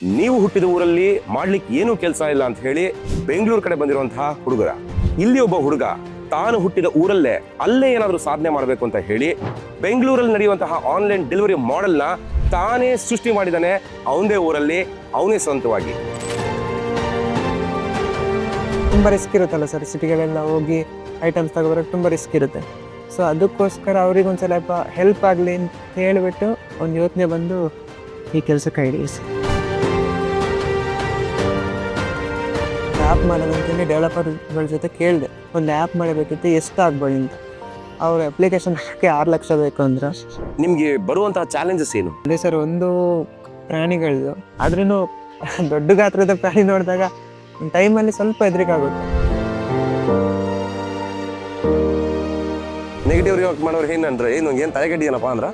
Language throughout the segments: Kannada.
ನೀವು ಹುಟ್ಟಿದ ಊರಲ್ಲಿ ಮಾಡ್ಲಿಕ್ಕೆ ಏನೂ ಕೆಲಸ ಇಲ್ಲ ಅಂತ ಹೇಳಿ ಬೆಂಗಳೂರು ಕಡೆ ಬಂದಿರುವಂತಹ ಹುಡುಗರ. ಇಲ್ಲಿ ಒಬ್ಬ ಹುಡುಗ ತಾನು ಹುಟ್ಟಿದ ಊರಲ್ಲೇ ಅಲ್ಲೇ ಏನಾದರೂ ಸಾಧನೆ ಮಾಡಬೇಕು ಅಂತ ಹೇಳಿ ಬೆಂಗಳೂರಲ್ಲಿ ನಡೆಯುವಂತಹ ಆನ್ಲೈನ್ ಡೆಲಿವರಿ ಮಾಡೆಲ್ನ ತಾನೇ ಸೃಷ್ಟಿ ಮಾಡಿದಾನೆ. ಅವನದೇ ಊರಲ್ಲಿ ಅವನೇ ಸ್ವಂತವಾಗಿ. ತುಂಬ ರಿಸ್ಕ್ ಇರುತ್ತಲ್ಲ ಸರ್, ಸಿಟಿಗಳೆಲ್ಲ ಹೋಗಿ ಐಟಮ್ಸ್ ತಗೋಬರೋಕ್ಕೆ ತುಂಬ ರಿಸ್ಕ್ ಇರುತ್ತೆ. ಸೊ ಅದಕ್ಕೋಸ್ಕರ ಅವ್ರಿಗೆ ಒಂದು ಸ್ವಲ್ಪ ಹೆಲ್ಪ್ ಆಗಲಿ ಅಂತ ಹೇಳಿಬಿಟ್ಟು ಒಂದು ಯೋಚನೆ ಬಂದು ಈ ಕೆಲಸಕ್ಕೆ ಹಿಡಿಯಿಸಿ ಆ್ಯಪ್ ಮಾಡೋದಂತೇಳಿ ಡೆವಲಪರ್ಗಳ ಜೊತೆ ಕೇಳಿದೆ, ಒಂದು ಆ್ಯಪ್ ಮಾಡಬೇಕಿತ್ತು, ಎಷ್ಟು ಆಗ್ಬೋದು ಅಂತ. ಅವ್ರ ಅಪ್ಲಿಕೇಶನ್ ಹಾಕಿ 6 ಲಕ್ಷ ಬೇಕು ಅಂದ್ರೆ. ನಿಮಗೆ ಬರುವಂತಹ ಚಾಲೆಂಜಸ್ ಏನು? ಅದೇ ಸರ್, ಒಂದು ಪ್ರಾಣಿಗಳದು, ಆದ್ರೂ ದೊಡ್ಡ ಗಾತ್ರದ ಪ್ರಾಣಿ ನೋಡಿದಾಗ ಒಂದು ಟೈಮಲ್ಲಿ ಸ್ವಲ್ಪ ಹೆದರಿಕಾಗುತ್ತೆ. ನೆಗೆಟಿವ್ ರಿಯಾಕ್ಟ್ ಮಾಡೋರು ಏನಂದ್ರೆ ಏನು ತಲೆಗಡ್ಡಿ ಏನಪ್ಪ ಅಂದ್ರೆ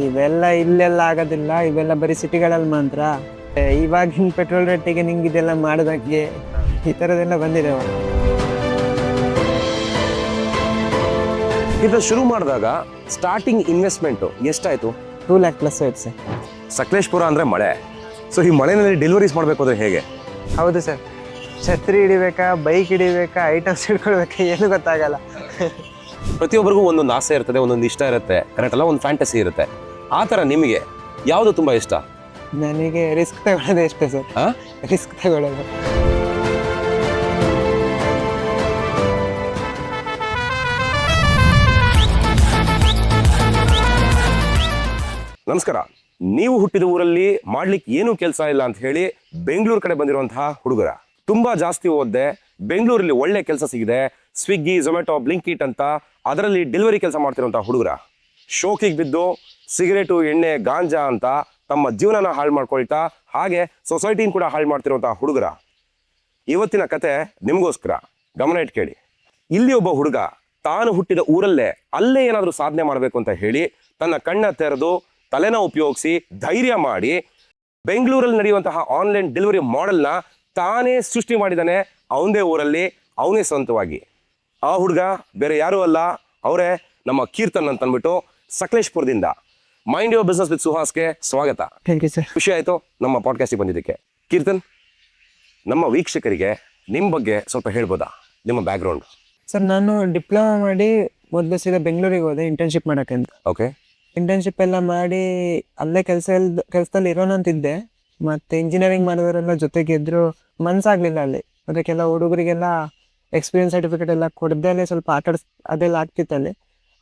ಇವೆಲ್ಲ ಇಲ್ಲೆಲ್ಲ ಆಗೋದಿಲ್ಲ, ಇವೆಲ್ಲ ಬರೀ ಸಿಟಿಗಳಲ್ಲಿ ಮಾತ್ರ. ಇವಾಗಿನ ಪೆಟ್ರೋಲ್ ರೇಟಿಗೆ ನಿಂಗೆ ಇದೆಲ್ಲ ಮಾಡೋದಕ್ಕೆ ಈ ಥರದ್ದೆಲ್ಲ ಬಂದಿದೆ. ಇದು ಶುರು ಮಾಡಿದಾಗ ಸ್ಟಾರ್ಟಿಂಗ್ ಇನ್ವೆಸ್ಟ್ಮೆಂಟು ಎಷ್ಟಾಯಿತು? 2 lakh ಪ್ಲಸ್ ಆಯ್ತು ಸರ್. ಸಕಲೇಶ್ಪುರ ಅಂದರೆ ಮಳೆ. ಸೊ ಈ ಮಳೆನಲ್ಲಿ ಡೆಲಿವರೀಸ್ ಮಾಡಬೇಕು ಅಂದರೆ ಹೇಗೆ? ಹೌದು ಸರ್, ಛತ್ರಿ ಹಿಡಿಬೇಕಾ, ಬೈಕ್ ಹಿಡಿಬೇಕಾ, ಐಟಮ್ಸ್ ಹಿಡ್ಕೊಳ್ಬೇಕಾ, ಏನು ಗೊತ್ತಾಗಲ್ಲ. ಪ್ರತಿಯೊಬ್ಬರಿಗೂ ಒಂದೊಂದು ಆಸೆ ಇರ್ತದೆ, ಒಂದೊಂದು ಇಷ್ಟ ಇರುತ್ತೆ, ಕರೆಕ್ಟ್ ಅಲ್ಲ, ಒಂದು ಫ್ಯಾಂಟಸಿ ಇರುತ್ತೆ. ಆ ಥರ ನಿಮಗೆ ಯಾವುದು ತುಂಬ ಇಷ್ಟ? ನನಗೆ ರಿಸ್ಕ್ ತಗೊಳ್ಳೋದು ಇಷ್ಟ ಸರ್. ರಿಸ್ಕ್ ತಗೊಳ್ಳೋದು. ನಮಸ್ಕಾರ. ನೀವು ಹುಟ್ಟಿದ ಊರಲ್ಲಿ ಮಾಡ್ಲಿಕ್ಕೆ ಏನೂ ಕೆಲಸ ಇಲ್ಲ ಅಂತ ಹೇಳಿ ಬೆಂಗಳೂರು ಕಡೆ ಬಂದಿರುವಂತಹ ಹುಡುಗರ. ತುಂಬಾ ಜಾಸ್ತಿ ಓದಿದೆ, ಬೆಂಗಳೂರಲ್ಲಿ ಒಳ್ಳೆ ಕೆಲಸ ಸಿಗಿದೆ, ಸ್ವಿಗ್ಗಿ, ಝೊಮ್ಯಾಟೊ, ಬ್ಲಿಂಕಿಟ್ ಅಂತ ಅದರಲ್ಲಿ ಡೆಲಿವರಿ ಕೆಲಸ ಮಾಡ್ತಿರುವಂತಹ ಹುಡುಗರ. ಶೋಕಿಗೆ ಬಿದ್ದು ಸಿಗರೇಟು, ಎಣ್ಣೆ, ಗಾಂಜಾ ಅಂತ ತಮ್ಮ ಜೀವನನ ಹಾಳು ಮಾಡ್ಕೊಳ್ತಾ ಹಾಗೆ ಸೊಸೈಟಿನ ಕೂಡ ಹಾಳು ಮಾಡ್ತಿರುವಂತಹ ಹುಡುಗರ. ಇವತ್ತಿನ ಕತೆ ನಿಮಗೋಸ್ಕರ, ಗಮನ ಇಟ್ಟು ಕೇಳಿ. ಇಲ್ಲಿ ಒಬ್ಬ ಹುಡುಗ ತಾನು ಹುಟ್ಟಿದ ಊರಲ್ಲೇ ಅಲ್ಲೇ ಏನಾದರೂ ಸಾಧನೆ ಮಾಡಬೇಕು ಅಂತ ಹೇಳಿ ತನ್ನ ಕಣ್ಣ ತೆರೆದು ತಲೆನ ಉಪಯೋಗಿಸಿ ಧೈರ್ಯ ಮಾಡಿ ಬೆಂಗಳೂರಲ್ಲಿ ನಡೆಯುವಂತಹ ಆನ್ಲೈನ್ ಡೆಲಿವರಿ ಮಾಡೆಲ್ನ ತಾನೇ ಸೃಷ್ಟಿ ಮಾಡಿದ್ದಾನೆ. ಅವನದೇ ಊರಲ್ಲಿ ಅವನೇ ಸ್ವಂತವಾಗಿ. ಆ ಹುಡುಗ ಬೇರೆ ಯಾರೂ ಅಲ್ಲ, ಅವರೇ ನಮ್ಮ ಕೀರ್ತನ್ ಅಂತ ಅಂದ್ಬಿಟ್ಟು ಸಕಲೇಶ್ಪುರದಿಂದ. ಮೈಂಡ್ ಯುವರ್ ಬಿಸ್ನೆಸ್ ವಿತ್ ಸುಹಾಸ್ಗೆ ಸ್ವಾಗತ. Thank you sir. ಖುಷಿ ಆಯಿತು ನಮ್ಮ ಪಾಡ್ಕಾಸ್ಟಿಗೆ ಬಂದಿದ್ದಕ್ಕೆ. ಕೀರ್ತನ್, ನಮ್ಮ ವೀಕ್ಷಕರಿಗೆ ನಿಮ್ಮ ಬಗ್ಗೆ ಸ್ವಲ್ಪ ಹೇಳ್ಬೋದಾ, ನಿಮ್ಮ ಬ್ಯಾಕ್ಗ್ರೌಂಡ್? ಸರ್, ನಾನು ಡಿಪ್ಲೊಮಾ ಮಾಡಿ ಮೊದಲು ಸೀದಾ ಬೆಂಗಳೂರಿಗೆ ಹೋದೆ ಇಂಟರ್ನ್ಶಿಪ್ ಮಾಡೋಕ್ಕೆ ಅಂತ. ಓಕೆ. ಇಂಟರ್ನ್ಶಿಪ್ ಎಲ್ಲ ಮಾಡಿ ಅಲ್ಲೇ ಕೆಲಸದಲ್ಲಿ ಇರೋನಂತಿದ್ದೆ. ಮತ್ತು ಇಂಜಿನಿಯರಿಂಗ್ ಮಾಡಿದವರೆಲ್ಲ ಜೊತೆಗೆ ಇದ್ದರು, ಮನಸ್ಸಾಗಲಿಲ್ಲ ಅಲ್ಲಿ. ಅದಕ್ಕೆಲ್ಲ ಹುಡುಗರಿಗೆಲ್ಲ ಎಕ್ಸ್ಪೀರಿಯನ್ಸ್ ಸರ್ಟಿಫಿಕೇಟ್ ಎಲ್ಲ ಕೊಡ್ದೇ ಸ್ವಲ್ಪ ಅದೆಲ್ಲ ಆಗ್ತಿತ್ತಲ್ಲಿ.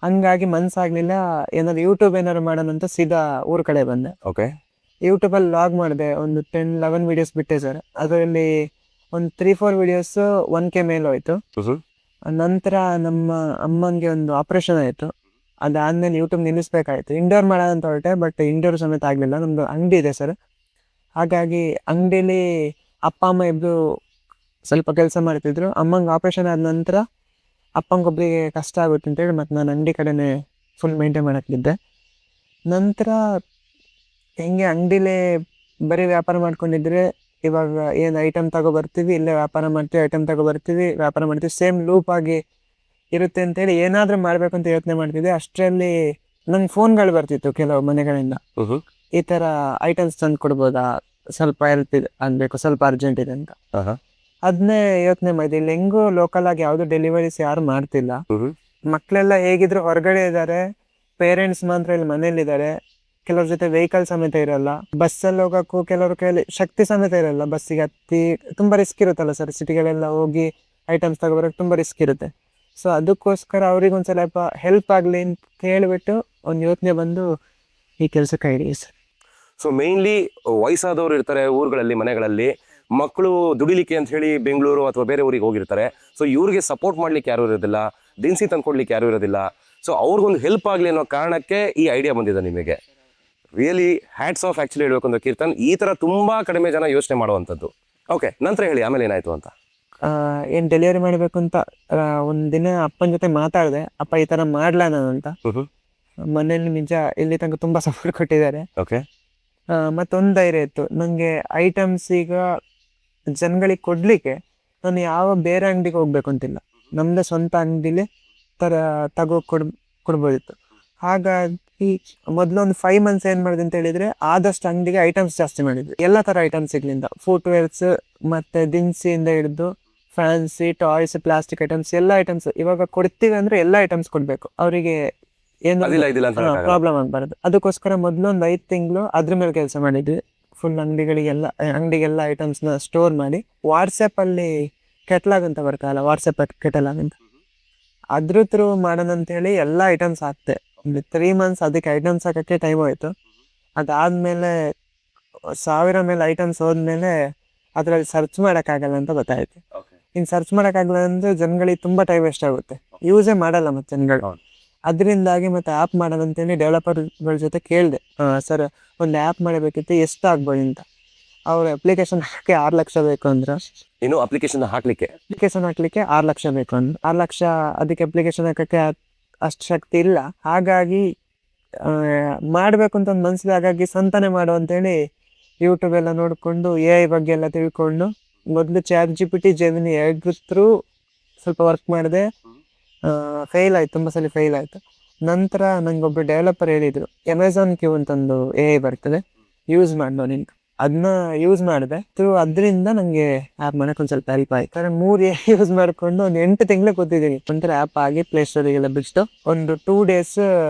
ಹಂಗಾಗಿ ಮನಸ್ಸಾಗಲಿಲ್ಲ. ಏನಾದ್ರು ಯೂಟ್ಯೂಬ್ ಏನಾದ್ರು ಮಾಡೋಣ ಅಂತ ಸೀದಾ ಊರ ಕಡೆ ಬಂದೆ. ಓಕೆ. ಯೂಟ್ಯೂಬಲ್ಲಿ ಲಾಗ್ ಮಾಡಿದೆ, ಒಂದು 10-11 ವೀಡಿಯೋಸ್ ಬಿಟ್ಟೆ ಸರ್. ಅದರಲ್ಲಿ ಒಂದು 3-4 ವೀಡಿಯೋಸ್ 1K ಮೇಲೆ ಹೋಯ್ತು. ನಂತರ ನಮ್ಮ ಅಮ್ಮಂಗೆ ಒಂದು ಆಪ್ರೇಷನ್ ಆಯಿತು. ಅದಾದಮೇಲೆ ಯೂಟ್ಯೂಬ್ ನಿಲ್ಲಿಸ್ಬೇಕಾಯ್ತು. ಇಂಡೋರ್ ಮಾಡೋಣ ಅಂತ ಹೊರಟೆ, ಬಟ್ ಇಂಡೋರ್ ಸಮೇತ ಆಗಲಿಲ್ಲ. ನಮ್ಮದು ಅಂಗಡಿ ಇದೆ ಸರ್, ಹಾಗಾಗಿ ಅಂಗಡೀಲಿ ಅಪ್ಪ ಅಮ್ಮ ಇಬ್ಬರು ಸ್ವಲ್ಪ ಕೆಲಸ ಮಾಡ್ತಿದ್ರು. ಅಮ್ಮಂಗೆ ಆಪ್ರೇಷನ್ ಆದ ನಂತರ ಅಪ್ಪಂಗೊಬ್ಬರಿಗೆ ಕಷ್ಟ ಆಗುತ್ತೆ ಅಂತೇಳಿ ಮತ್ತು ನಾನು ಅಂಗಡಿ ಕಡೆನೇ ಫುಲ್ ಮೇಂಟೈನ್ ಮಾಡೋಕ್ಕಿದ್ದೆ. ನಂತರ ಹೆಂಗೆ ಅಂಗಡಿಲೇ ಬರೀ ವ್ಯಾಪಾರ ಮಾಡ್ಕೊಂಡಿದ್ರೆ, ಇವಾಗ ಏನು ಐಟಮ್ ತಗೊಬರ್ತೀವಿ, ಇಲ್ಲೇ ವ್ಯಾಪಾರ ಮಾಡ್ತೀವಿ, ಐಟಮ್ ತಗೊಬರ್ತೀವಿ, ವ್ಯಾಪಾರ ಮಾಡ್ತೀವಿ, ಸೇಮ್ ಲೂಪ್ ಆಗಿ ಇರುತ್ತೆ ಅಂತೇಳಿ ಏನಾದರೂ ಮಾಡಬೇಕು ಅಂತ ಯೋಚನೆ ಮಾಡ್ತಿದ್ದೆ. ಅಷ್ಟರಲ್ಲಿ ನಂಗೆ ಫೋನ್ಗಳು ಬರ್ತಿತ್ತು ಕೆಲವು ಮನೆಗಳಿಂದ, ಈ ಥರ ಐಟಮ್ಸ್ ತಂದು ಕೊಡ್ಬೋದಾ, ಸ್ವಲ್ಪ ಹೆಲ್ಪ್ ಇದೆ ಅನ್ಬೇಕು, ಸ್ವಲ್ಪ ಅರ್ಜೆಂಟ್ ಇದೆ ಅಂತ. ಅದನ್ನೇ ಯೋಚನೆ ಮಾಡಿದೆ. ಇಲ್ಲಿ ಹೆಂಗೂ ಲೋಕಲ್ ಆಗಿ ಯಾವುದು ಡೆಲಿವರೀಸ್ ಯಾರು ಮಾಡ್ತಿಲ್ಲ. ಮಕ್ಕಳೆಲ್ಲ ಹೇಗಿದ್ರು ಹೊರಗಡೆ ಇದ್ದಾರೆ, ಪೇರೆಂಟ್ಸ್ ಮಾತ್ರ ಇಲ್ಲಿ ಮನೇಲಿದ್ದಾರೆ. ಕೆಲವ್ರ ಜೊತೆ ವೆಹಿಕಲ್ ಸಮೇತ ಇರಲ್ಲ, ಬಸ್ಸಲ್ಲಿ ಹೋಗೋಕ್ಕೂ ಕೆಲವ್ರ ಕೈಯಲ್ಲಿ ಶಕ್ತಿ ಸಮೇತ ಇರಲ್ಲ. ಬಸ್ಸಿಗೆ ಹತ್ತಿ ತುಂಬ ರಿಸ್ಕ್ ಇರುತ್ತಲ್ಲ ಸರ್, ಸಿಟಿಗಳೆಲ್ಲ ಹೋಗಿ ಐಟಮ್ಸ್ ತಗೊಬರೋಕ್ಕೆ ತುಂಬ ರಿಸ್ಕ್ ಇರುತ್ತೆ. ಸೊ ಅದಕ್ಕೋಸ್ಕರ ಅವ್ರಿಗೊಂದು ಸ್ವಲ್ಪ ಹೆಲ್ಪ್ ಆಗಲಿ ಅಂತ ಹೇಳಿಬಿಟ್ಟು ಒಂದು ಯೋಚನೆ ಬಂದು ಈ ಕೆಲಸಕ್ಕೆ ಹಿಡಿಯಿಸಿ. ಸೊ ಮೇನ್ಲಿ ವಯಸ್ಸಾದವರು ಇರ್ತಾರೆ ಊರುಗಳಲ್ಲಿ, ಮನೆಗಳಲ್ಲಿ ಮಕ್ಕಳು ದುಡಿಲಿಕ್ಕೆ ಅಂತ ಹೇಳಿ ಬೆಂಗಳೂರು ಅಥವಾ ಬೇರೆ ಊರಿಗೆ ಹೋಗಿರ್ತಾರೆ. ಸೊ ಇವ್ರಿಗೆ ಸಪೋರ್ಟ್ ಮಾಡ್ಲಿಕ್ಕೆ ಯಾರು ಇರೋದಿಲ್ಲ, ದಿನಸಿ ತಂದ್ಕೊಡ್ಲಿಕ್ಕೆ ಯಾರು ಇರೋದಿಲ್ಲ. ಸೊ ಅವ್ರಿಗೊಂದು ಹೆಲ್ಪ್ ಆಗಲಿ ಅನ್ನೋ ಕಾರಣಕ್ಕೆ ಈ ಐಡಿಯಾ ಬಂದಿದೆ ನಿಮಗೆ. Really hats off. ಆ್ಯಕ್ಚುಲಿ ಹೇಳ್ಬೇಕು ಅಂದ್ರೆ ಕೀರ್ತನ್, ಈ ಥರ ತುಂಬ ಕಡಿಮೆ ಜನ ಯೋಚನೆ ಮಾಡುವಂಥದ್ದು. ಓಕೆ, ನಂತರ ಹೇಳಿ ಆಮೇಲೆ ಏನಾಯಿತು ಅಂತ. ಏನು ಡೆಲಿವರಿ ಮಾಡಬೇಕು ಅಂತ ಒಂದು ದಿನ ಅಪ್ಪನ ಜೊತೆ ಮಾತಾಡಿದೆ. ಅಪ್ಪ ಈ ಥರ ಮಾಡಲ ನಾನು ಅಂತ. ಮನೇಲಿ ನಿಜ ಇಲ್ಲಿ ತನಕ ತುಂಬ ಸಪೋರ್ಟ್ ಕೊಟ್ಟಿದ್ದಾರೆ. ಓಕೆ. ಮತ್ತೊಂದು ಧೈರ್ಯ ಇತ್ತು ನನಗೆ, ಐಟಮ್ಸ್ ಈಗ ಜನಗಳಿಗೆ ಕೊಡಲಿಕ್ಕೆ ನಾನು ಯಾವ ಬೇರೆ ಅಂಗಡಿಗೆ ಹೋಗ್ಬೇಕು ಅಂತಿಲ್ಲ, ನಮ್ಮದೇ ಸ್ವಂತ ಅಂಗಡಿಲೇ ಕೊಡ್ಬೋದಿತ್ತು. ಹಾಗಾಗಿ ಮೊದಲೊಂದು 5 months ಏನು ಮಾಡಿದೆ ಅಂತ ಹೇಳಿದ್ರೆ ಆದಷ್ಟು ಅಂಗಡಿಗೆ ಐಟಮ್ಸ್ ಜಾಸ್ತಿ ಮಾಡಿದ್ವಿ. ಎಲ್ಲ ಥರ ಐಟಮ್ಸ್ ಸಿಗ್ಲಿಂದ ಫುಟ್ವೇರ್ಸ್ ಮತ್ತು ದಿನಸಿಯಿಂದ ಹಿಡಿದು ಫ್ಯಾನ್ಸಿ ಟಾಯ್ಸ್ ಪ್ಲಾಸ್ಟಿಕ್ ಐಟಮ್ಸ್ ಎಲ್ಲ ಐಟಮ್ಸ್ ಇವಾಗ ಕೊಡ್ತೀವಿ ಅಂದರೆ ಎಲ್ಲ ಐಟಮ್ಸ್ ಕೊಡಬೇಕು. ಅವರಿಗೆ ಏನು ಅದಿಲ್ಲ ಇದಿಲ್ಲ ಅಂತ ಹೇಳಕ್ಕಾಗಲ್ಲ. ಪ್ರಾಬ್ಲಮ್ ಆಗಬಾರ್ದು. ಅದಕ್ಕೋಸ್ಕರ ಮೊದಲೊಂದು 5 ತಿಂಗಳು ಅದ್ರ ಮೇಲೆ ಕೆಲಸ ಮಾಡಿದ್ವಿ. ಫುಲ್ ಅಂಗಡಿಗೆಲ್ಲ ಐಟಮ್ಸ್ನ ಸ್ಟೋರ್ ಮಾಡಿ ವಾಟ್ಸಪ್ಪಲ್ಲಿ ಕೆಟಲಾಗ್ ಅಂತ ಬರ್ತಾವಲ್ಲ, ವಾಟ್ಸಪ್ ಕೆಟಲಾಗ್ ಅಂತ ಅದ್ರ ಥ್ರೂ ಮಾಡೋಣ ಅಂತೇಳಿ ಎಲ್ಲ ಐಟಮ್ಸ್ ಹಾಕ್ತೆ. ಒಂದು 3 months ಅದಕ್ಕೆ ಐಟಮ್ಸ್ ಹಾಕೋಕ್ಕೆ ಟೈಮ್ ಹೋಯಿತು. ಅದಾದಮೇಲೆ 1000 ಮೇಲೆ ಐಟಮ್ಸ್ ಹೋದ್ಮೇಲೆ ಅದರಲ್ಲಿ ಸರ್ಚ್ ಮಾಡೋಕ್ಕಾಗಲ್ಲ ಅಂತ ಗೊತ್ತಾಯಿತು. ಇನ್ನು ಸರ್ಚ್ ಮಾಡೋಕ್ಕಾಗಲ್ಲ ಅಂದರೆ ಜನಗಳಿಗೆ ತುಂಬ ಟೈಮ್ ವೇಸ್ಟ್ ಆಗುತ್ತೆ, ಯೂಸೇ ಮಾಡಲ್ಲ ಮತ್ತು ಜನಗಳು. ಅದರಿಂದಾಗಿ ಮತ್ತೆ ಆ್ಯಪ್ ಮಾಡೋಣ ಅಂತೇಳಿ ಡೆವಲಪರ್ಗಳ ಜೊತೆ ಕೇಳಿದೆ, ಸರ್ ಒಂದು ಆ್ಯಪ್ ಮಾಡಬೇಕಿತ್ತು, ಎಷ್ಟು ಆಗ್ಬೋದು ಅಂತ. ಅವ್ರು ಅಪ್ಲಿಕೇಶನ್ ಹಾಕಿ 6 ಲಕ್ಷ ಬೇಕು ಅಂದ್ರೆ, ಇನ್ನು ಅಪ್ಲಿಕೇಶನ್ ಹಾಕ್ಲಿಕ್ಕೆ 6 ಲಕ್ಷ ಬೇಕು ಅಂದ್ರೆ 6 ಲಕ್ಷ ಅದಕ್ಕೆ ಅಪ್ಲಿಕೇಶನ್ ಹಾಕೋಕ್ಕೆ ಅಷ್ಟು ಶಕ್ತಿ ಇಲ್ಲ. ಹಾಗಾಗಿ ಮಾಡಬೇಕು ಅಂತ ಒಂದು ಮನಸ್ಸಿದೆ. ಹಾಗಾಗಿ ಸ್ವಂತನೇ ಮಾಡು ಅಂತೇಳಿ ಯೂಟ್ಯೂಬ್ ಎಲ್ಲ ನೋಡಿಕೊಂಡು AI ಬಗ್ಗೆ ಎಲ್ಲ ತಿಳ್ಕೊಂಡು ಮೊದಲು ChatGPT ಜೆಮಿನಿ ಥ್ರೂ ಸ್ವಲ್ಪ ವರ್ಕ್ ಮಾಡಿದೆ. ಫೇಲ್ ಆಯ್ತು, ತುಂಬ ಸಲ ಫೇಲ್ ಆಯಿತು. ನಂತರ ನಂಗೆ ಒಬ್ಬರು ಡೆವಲಪರ್ ಹೇಳಿದರು, ಅಮೆಝಾನ್ ಕ್ಯೂ ಅಂತಂದು AI ಬರ್ತದೆ, ಯೂಸ್ ಮಾಡೋ ನೀನು. ಅದನ್ನ ಯೂಸ್ ಮಾಡಿದೆ. ಅದರಿಂದ ನನಗೆ ಆ್ಯಪ್ ಮಾಡೋಕೆ ಒಂದು ಸ್ವಲ್ಪ ಹೆಲ್ಪ್ ಆಯ್ತು. 3 AI ಯೂಸ್ ಮಾಡಿಕೊಂಡು ಒಂದು 8 ತಿಂಗಳು ಕೂತಿದ್ದೀನಿ. ಒಂಥರ ಆ್ಯಪ್ ಆಗಿ ಪ್ಲೇಸ್ಟೋರಿಗೆಲ್ಲ ಬಿಟ್ಟು ಒಂದು 2 days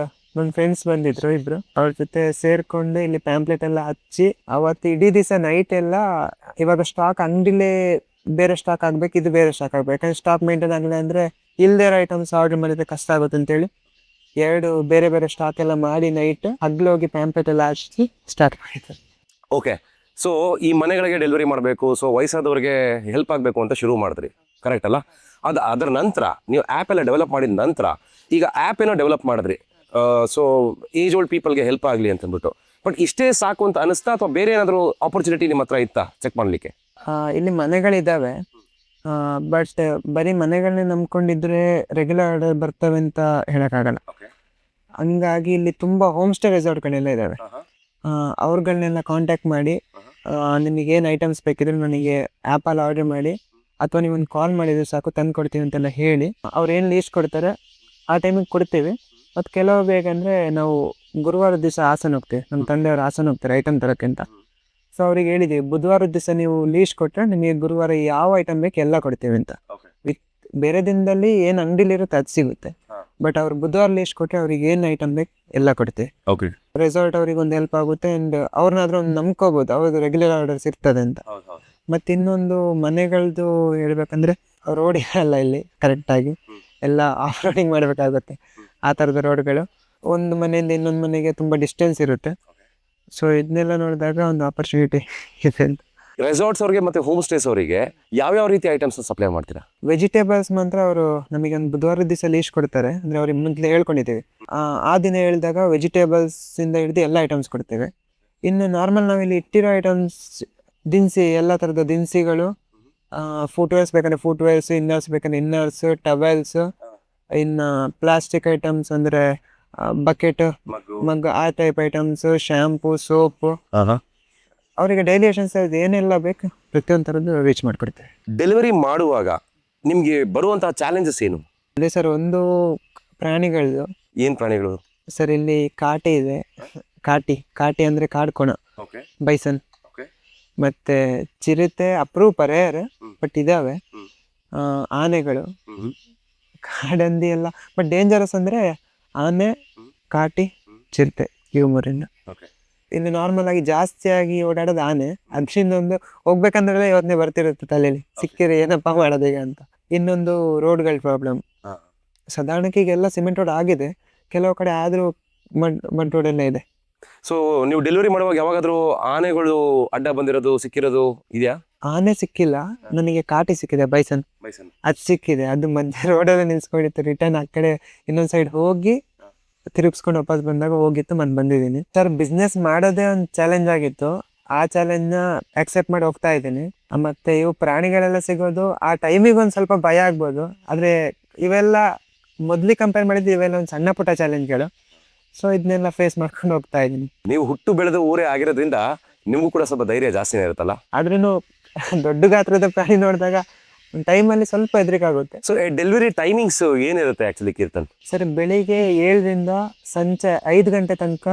ನನ್ನ ಫ್ರೆಂಡ್ಸ್ ಬಂದಿದ್ರು ಇಬ್ರು, ಅವ್ರ ಜೊತೆ ಸೇರ್ಕೊಂಡು ಇಲ್ಲಿ ಪ್ಯಾಂಪ್ಲೆಟ್ ಎಲ್ಲ ಹಚ್ಚಿ ಅವತ್ತು ಇಡೀ ದಿವಸ ನೈಟ್ ಎಲ್ಲ ಇವಾಗ ಸ್ಟಾಕ್ ಅಂಗಡಿಲೇ ಬೇರೆ ಸ್ಟಾಕ್ ಆಗ್ಬೇಕು, ಇದು ಬೇರೆ ಸ್ಟಾಕ್ ಆಗ್ಬೇಕು. ಯಾಕಂದ್ರೆ ಸ್ಟಾಕ್ ಮೇಂಟೈನ್ ಆಗಲಿ ಅಂದರೆ ಇಲ್ದೇ ಇರೋ ಐಟಮ್ಸ್ ಆರ್ಡರ್ ಮಾಡಿದ್ರೆ ಕಷ್ಟ ಆಗುತ್ತೆ ಅಂತೇಳಿ 2 ಬೇರೆ ಬೇರೆ ಸ್ಟಾಕ್ ಎಲ್ಲ ಮಾಡಿ ನೈಟ್ ಹಗ್ಲು ಹೋಗಿ ಪ್ಯಾಂಪ್ಲೆಟ್ ಎಲ್ಲ ಹಚ್ಚಿ ಸ್ಟಾರ್ಟ್ ಮಾಡಿದ್ದಾರೆ. ಓಕೆ. ಸೊ ಈ ಮನೆಗಳಿಗೆ ಡೆಲಿವರಿ ಮಾಡಬೇಕು, ಸೊ ವಯಸ್ಸಾದವ್ರಿಗೆ ಹೆಲ್ಪ್ ಆಗಬೇಕು ಅಂತ ಶುರು ಮಾಡಿದ್ರಿ, ಕರೆಕ್ಟ್ ಅಲ್ಲ? ಅದರ ನಂತರ ನೀವು ಆ್ಯಪ್ ಎಲ್ಲ ಡೆವಲಪ್ ಮಾಡಿದ ನಂತರ ಈಗ ಆ್ಯಪ್ ಏನೋ ಡೆವಲಪ್ ಮಾಡಿದ್ರಿ, ಸೊ ಏಜ್ ಓಲ್ಡ್ ಪೀಪಲ್ಗೆ ಹೆಲ್ಪ್ ಆಗಲಿ ಅಂತಂದ್ಬಿಟ್ಟು. ಬಟ್ ಇಷ್ಟೇ ಸಾಕು ಅಂತ ಅನಿಸ್ತಾ ಅಥವಾ ಬೇರೆ ಏನಾದರೂ ಆಪರ್ಚುನಿಟಿ ನಿಮ್ಮ ಹತ್ರ ಇತ್ತಾ ಚೆಕ್ ಮಾಡಲಿಕ್ಕೆ? ಇಲ್ಲಿ ಮನೆಗಳಿದ್ದಾವೆ, ಬಟ್ ಬರೀ ಮನೆಗಳನ್ನೇ ನಂಬ್ಕೊಂಡಿದ್ರೆ ರೆಗ್ಯುಲರ್ ಆರ್ಡರ್ ಬರ್ತವೆ ಅಂತ ಹೇಳೋಕ್ಕಾಗಲ್ಲ. ಹಂಗಾಗಿ ಇಲ್ಲಿ ತುಂಬ ಹೋಮ್ ಸ್ಟೇ ರೆಸಾರ್ಟ್ಗಳೆಲ್ಲ ಇದ್ದಾವೆ. ಅವ್ರುಗಳನ್ನೆಲ್ಲ ಕಾಂಟ್ಯಾಕ್ಟ್ ಮಾಡಿ ನಿಮಗೇನು ಐಟಮ್ಸ್ ಬೇಕಿದ್ರೆ ನನಗೆ ಆ್ಯಪಲ್ಲಿ ಆರ್ಡರ್ ಮಾಡಿ ಅಥವಾ ನೀವೊಂದು ಕಾಲ್ ಮಾಡಿದರೆ ಸಾಕು ತಂದು ಕೊಡ್ತೀವಿ ಅಂತೆಲ್ಲ ಹೇಳಿ ಅವ್ರು ಏನು ಲೀಸ್ಟ್ ಕೊಡ್ತಾರೆ ಆ ಟೈಮಿಗೆ ಕೊಡ್ತೀವಿ. ಮತ್ತು ಕೆಲವು ಬೇಕಂದರೆ ನಾವು ಗುರುವಾರದ ದಿವಸ ಹಾಸನ ಹೋಗ್ತೀವಿ, ನಮ್ಮ ತಂದೆಯವರು ಹಾಸನ ಹೋಗ್ತಾರೆ ಐಟಮ್ ತರೋಕ್ಕೆ ಅಂತ. ಸೊ ಅವ್ರಿಗೆ ಹೇಳಿದ್ದೀವಿ ಬುಧವಾರದ ದಿವಸ ನೀವು ಲೀಸ್ಟ್ ಕೊಟ್ಟರೆ ನಿಮಗೆ ಗುರುವಾರ ಯಾವ ಐಟಮ್ ಬೇಕು ಎಲ್ಲ ಕೊಡ್ತೀವಿ ಅಂತ. ವಿತ್ ಬೇರೆ ದಿನದಲ್ಲಿ ಏನು ಅಂಗಡಿಲಿರುತ್ತೆ ಅದು ಸಿಗುತ್ತೆ, ಬಟ್ ಅವ್ರು ಬುಧವಾರ ಲೀಸ್ಟ್ ಕೊಟ್ಟರೆ ಅವ್ರಿಗೆ ಏನು ಐಟಮ್ ಬೇಕು ಎಲ್ಲ ಕೊಡ್ತೀವಿ. ಓಕೆ. ರೆಸಾರ್ಟ್ ಅವ್ರಿಗೆ ಒಂದು ಹೆಲ್ಪ್ ಆಗುತ್ತೆ ಆ್ಯಂಡ್ ಅವ್ರನ್ನಾದ್ರೂ ಒಂದು ನಂಬ್ಕೋಬೋದು, ಅವ್ರದ್ದು ರೆಗ್ಯುಲರ್ ಆರ್ಡರ್ಸ್ ಇರ್ತದೆ ಅಂತ. ಮತ್ತು ಇನ್ನೊಂದು ಮನೆಗಳದ್ದು ಹೇಳ್ಬೇಕಂದ್ರೆ ರೋಡ್ ಇರಲ್ಲ ಇಲ್ಲಿ ಕರೆಕ್ಟಾಗಿ, ಎಲ್ಲ ಆಫ್ ರೋಡಿಂಗ್ ಮಾಡಬೇಕಾಗುತ್ತೆ. ಆ ಥರದ ರೋಡ್ಗಳು ಒಂದು ಮನೆಯಿಂದ ಇನ್ನೊಂದು ಮನೆಗೆ ತುಂಬ ಡಿಸ್ಟೆನ್ಸ್ ಇರುತ್ತೆ. ಸೊ ಇದನ್ನೆಲ್ಲ ನೋಡಿದಾಗ ಒಂದು ಆಪರ್ಚುನಿಟಿ ಇದೆ ಅಂತ. ರೆಸಾರ್ಟ್ಸ್ ಅವ್ರಿಗೆ ಮತ್ತು ಹೋಮ್ ಸ್ಟೇಸ್ ಅವರಿಗೆ ಯಾವ್ಯಾವ ರೀತಿ ಐಟಮ್ಸ್ ಸಪ್ಲೈ ಮಾಡ್ತೀರಾ? ವೆಜಿಟೇಬಲ್ಸ್ ಮಾತ್ರ ಅವರು ನಮಗೆ ಒಂದು ಬುಧವಾರದ ದಿವಸ ಲೀಸ್ಟ್ ಕೊಡ್ತಾರೆ, ಅಂದರೆ ಅವ್ರಿಗೆ ಮೊದಲೇ ಹೇಳ್ಕೊಂಡಿದ್ದೀವಿ. ಆ ದಿನ ಹೇಳಿದಾಗ ವೆಜಿಟೇಬಲ್ಸಿಂದ ಹಿಡಿದು ಎಲ್ಲ ಐಟಮ್ಸ್ ಕೊಡ್ತೇವೆ. ಇನ್ನು ನಾರ್ಮಲ್ ನಾವಿಲ್ಲಿ ಇಟ್ಟಿರೋ ಐಟಮ್ಸ್ ದಿನಸಿ ಎಲ್ಲ ಥರದ ದಿನಸಿಗಳು, ಫುಟ್ವೇರ್ಸ್ ಬೇಕಂದರೆ ಫುಟ್ವೇರ್ಸ್, ಇನ್ನರ್ಸ್ ಬೇಕಂದರೆ ಇನ್ನರ್ಸ್, ಟವೆಲ್ಸ್, ಇನ್ನು ಪ್ಲಾಸ್ಟಿಕ್ ಐಟಮ್ಸ್ ಅಂದರೆ ಬಕೆಟ್, ಮಗ್, ಆ ಟೈಪ್ ಐಟಮ್ಸ್, ಶ್ಯಾಂಪು, ಸೋಪು, ಅವರಿಗೆ ಡೈಲಿ ಎಸೆನ್ಷಿಯಲ್ಸ್ ಏನೆಲ್ಲ ಬೇಕು ಪ್ರತಿಯೊಂದು ಥರದ್ದು ರೀಚ್ ಮಾಡಿಕೊಡ್ತೇವೆ. ಡೆಲಿವರಿ ಮಾಡುವಾಗ ನಿಮಗೆ ಬರುವಂತಹ ಚಾಲೆಂಜಸ್ ಏನು? ಅದೇ ಸರ್, ಒಂದು ಪ್ರಾಣಿಗಳದ್ದು. ಏನು ಪ್ರಾಣಿಗಳು ಸರ್? ಇಲ್ಲಿ ಕಾಟಿ ಇದೆ, ಕಾಟಿ ಅಂದರೆ ಕಾಡ್ಕೋಣ, ಬೈಸನ್, ಮತ್ತು ಚಿರತೆ ಅಪರೂಪ ರೇರ್ ಬಟ್ ಇದ್ದಾವೆ. ಆನೆಗಳು, ಕಾಡಂದಿ ಎಲ್ಲ, ಬಟ್ ಡೇಂಜರಸ್ ಅಂದರೆ ಆನೆ, ಕಾಟಿ, ಚಿರತೆ, ಇವು ಮೂರಿಂದ. ಇಲ್ಲಿ ನಾರ್ಮಲ್ ಆಗಿ ಜಾಸ್ತಿಯಾಗಿ ಓಡಾಡೋದು ಆನೆ. ಅದರಿಂದ ಒಂದು ಹೋಗ್ಬೇಕಂದ್ರೆ ಯೋಚನೆ ಬರ್ತಿರುತ್ತೆ ತಲೆಯಲ್ಲಿ, ಸಿಕ್ಕಿದ್ರೆ ಏನಪ್ಪ ಮಾಡೋದೀಗ ಅಂತ. ಇನ್ನೊಂದು ರೋಡ್ಗಳ ಪ್ರಾಬ್ಲಮ್. ಸಾಧಾರಣಕ್ಕೆ ಈಗೆಲ್ಲ ಸಿಮೆಂಟ್ ರೋಡ್ ಆಗಿದೆ, ಕೆಲವು ಕಡೆ ಆದರೂ ಮಡ್ ರೋಡೆಲ್ಲ ಇದೆ. ಸೊ ನೀವು ಡೆಲಿವರಿ ಮಾಡುವಾಗ ಯಾವಾಗಾದರೂ ಆನೆಗಳು ಅಡ್ಡ ಬಂದಿರೋದು ಸಿಕ್ಕಿರೋದು ಇದೆಯಾ? ಆನೆ ಸಿಕ್ಕಿಲ್ಲ ನನಗೆ, ಕಾಟಿ ಸಿಕ್ಕಿದೆ, ಬೈಸನ್ ಅದು ಸಿಕ್ಕಿದೆ. ಅದು ಮಧ್ಯ ರೋಡಲ್ಲಿ ನಿಲ್ಸ್ಕೊಂಡಿತ್ತು. ರಿಟರ್ನ್ ಆ ಕಡೆ ಇನ್ನೊಂದು ಸೈಡ್ ಹೋಗಿ ತಿರುಗಿಸ್ಕೊಂಡು ವಾಪಸ್ ಬಂದಾಗ ಹೋಗಿತ್ತು, ಮತ್ತೆ ಬಂದಿದ್ದೀನಿ. ಸರ್, ಬಿಸ್ನೆಸ್ ಮಾಡೋದೇ ಒಂದು ಚಾಲೆಂಜ್ ಆಗಿತ್ತು. ಆ ಚಾಲೆಂಜ್ನ ಆಕ್ಸೆಪ್ಟ್ ಮಾಡಿ ಹೋಗ್ತಾ ಇದ್ದೀನಿ. ಮತ್ತು ಇವು ಪ್ರಾಣಿಗಳೆಲ್ಲ ಸಿಗೋದು ಆ ಟೈಮಿಗೆ ಒಂದು ಸ್ವಲ್ಪ ಭಯ ಆಗ್ಬೋದು, ಆದರೆ ಇವೆಲ್ಲ ಮೊದಲಿಗೆ ಕಂಪೇರ್ ಮಾಡಿದ್ದು ಇವೆಲ್ಲ ಒಂದು ಸಣ್ಣ ಪುಟ್ಟ ಚಾಲೆಂಜ್ಗಳು. ಸೊ ಇದನ್ನೆಲ್ಲ ಫೇಸ್ ಮಾಡ್ಕೊಂಡು ಹೋಗ್ತಾ ಇದ್ದೀನಿ. ನೀವು ಹುಟ್ಟು ಬೆಳೆದ ಊರೇ ಆಗಿರೋದ್ರಿಂದ ನಿಮಗೂ ಕೂಡ ಸ್ವಲ್ಪ ಧೈರ್ಯ ಜಾಸ್ತಿನೇ ಇರುತ್ತಲ್ಲ? ಆದ್ರೂ ದೊಡ್ಡ ಗಾತ್ರದ ಪ್ರಾಣಿ ನೋಡಿದಾಗ ಒಂದು ಟೈಮಲ್ಲಿ ಸ್ವಲ್ಪ ಹೆದರಿಕೆ ಆಗುತ್ತೆ. ಸೊ ಡೆಲಿವರಿ ಟೈಮಿಂಗ್ಸ್ ಏನಿರುತ್ತೆ ಆಕ್ಚುಲಿ ಕೀರ್ತನ್? ಸರ್ ಬೆಳಿಗ್ಗೆ 7ರಿಂದ ಸಂಜೆ 5 ಗಂಟೆ ತನಕ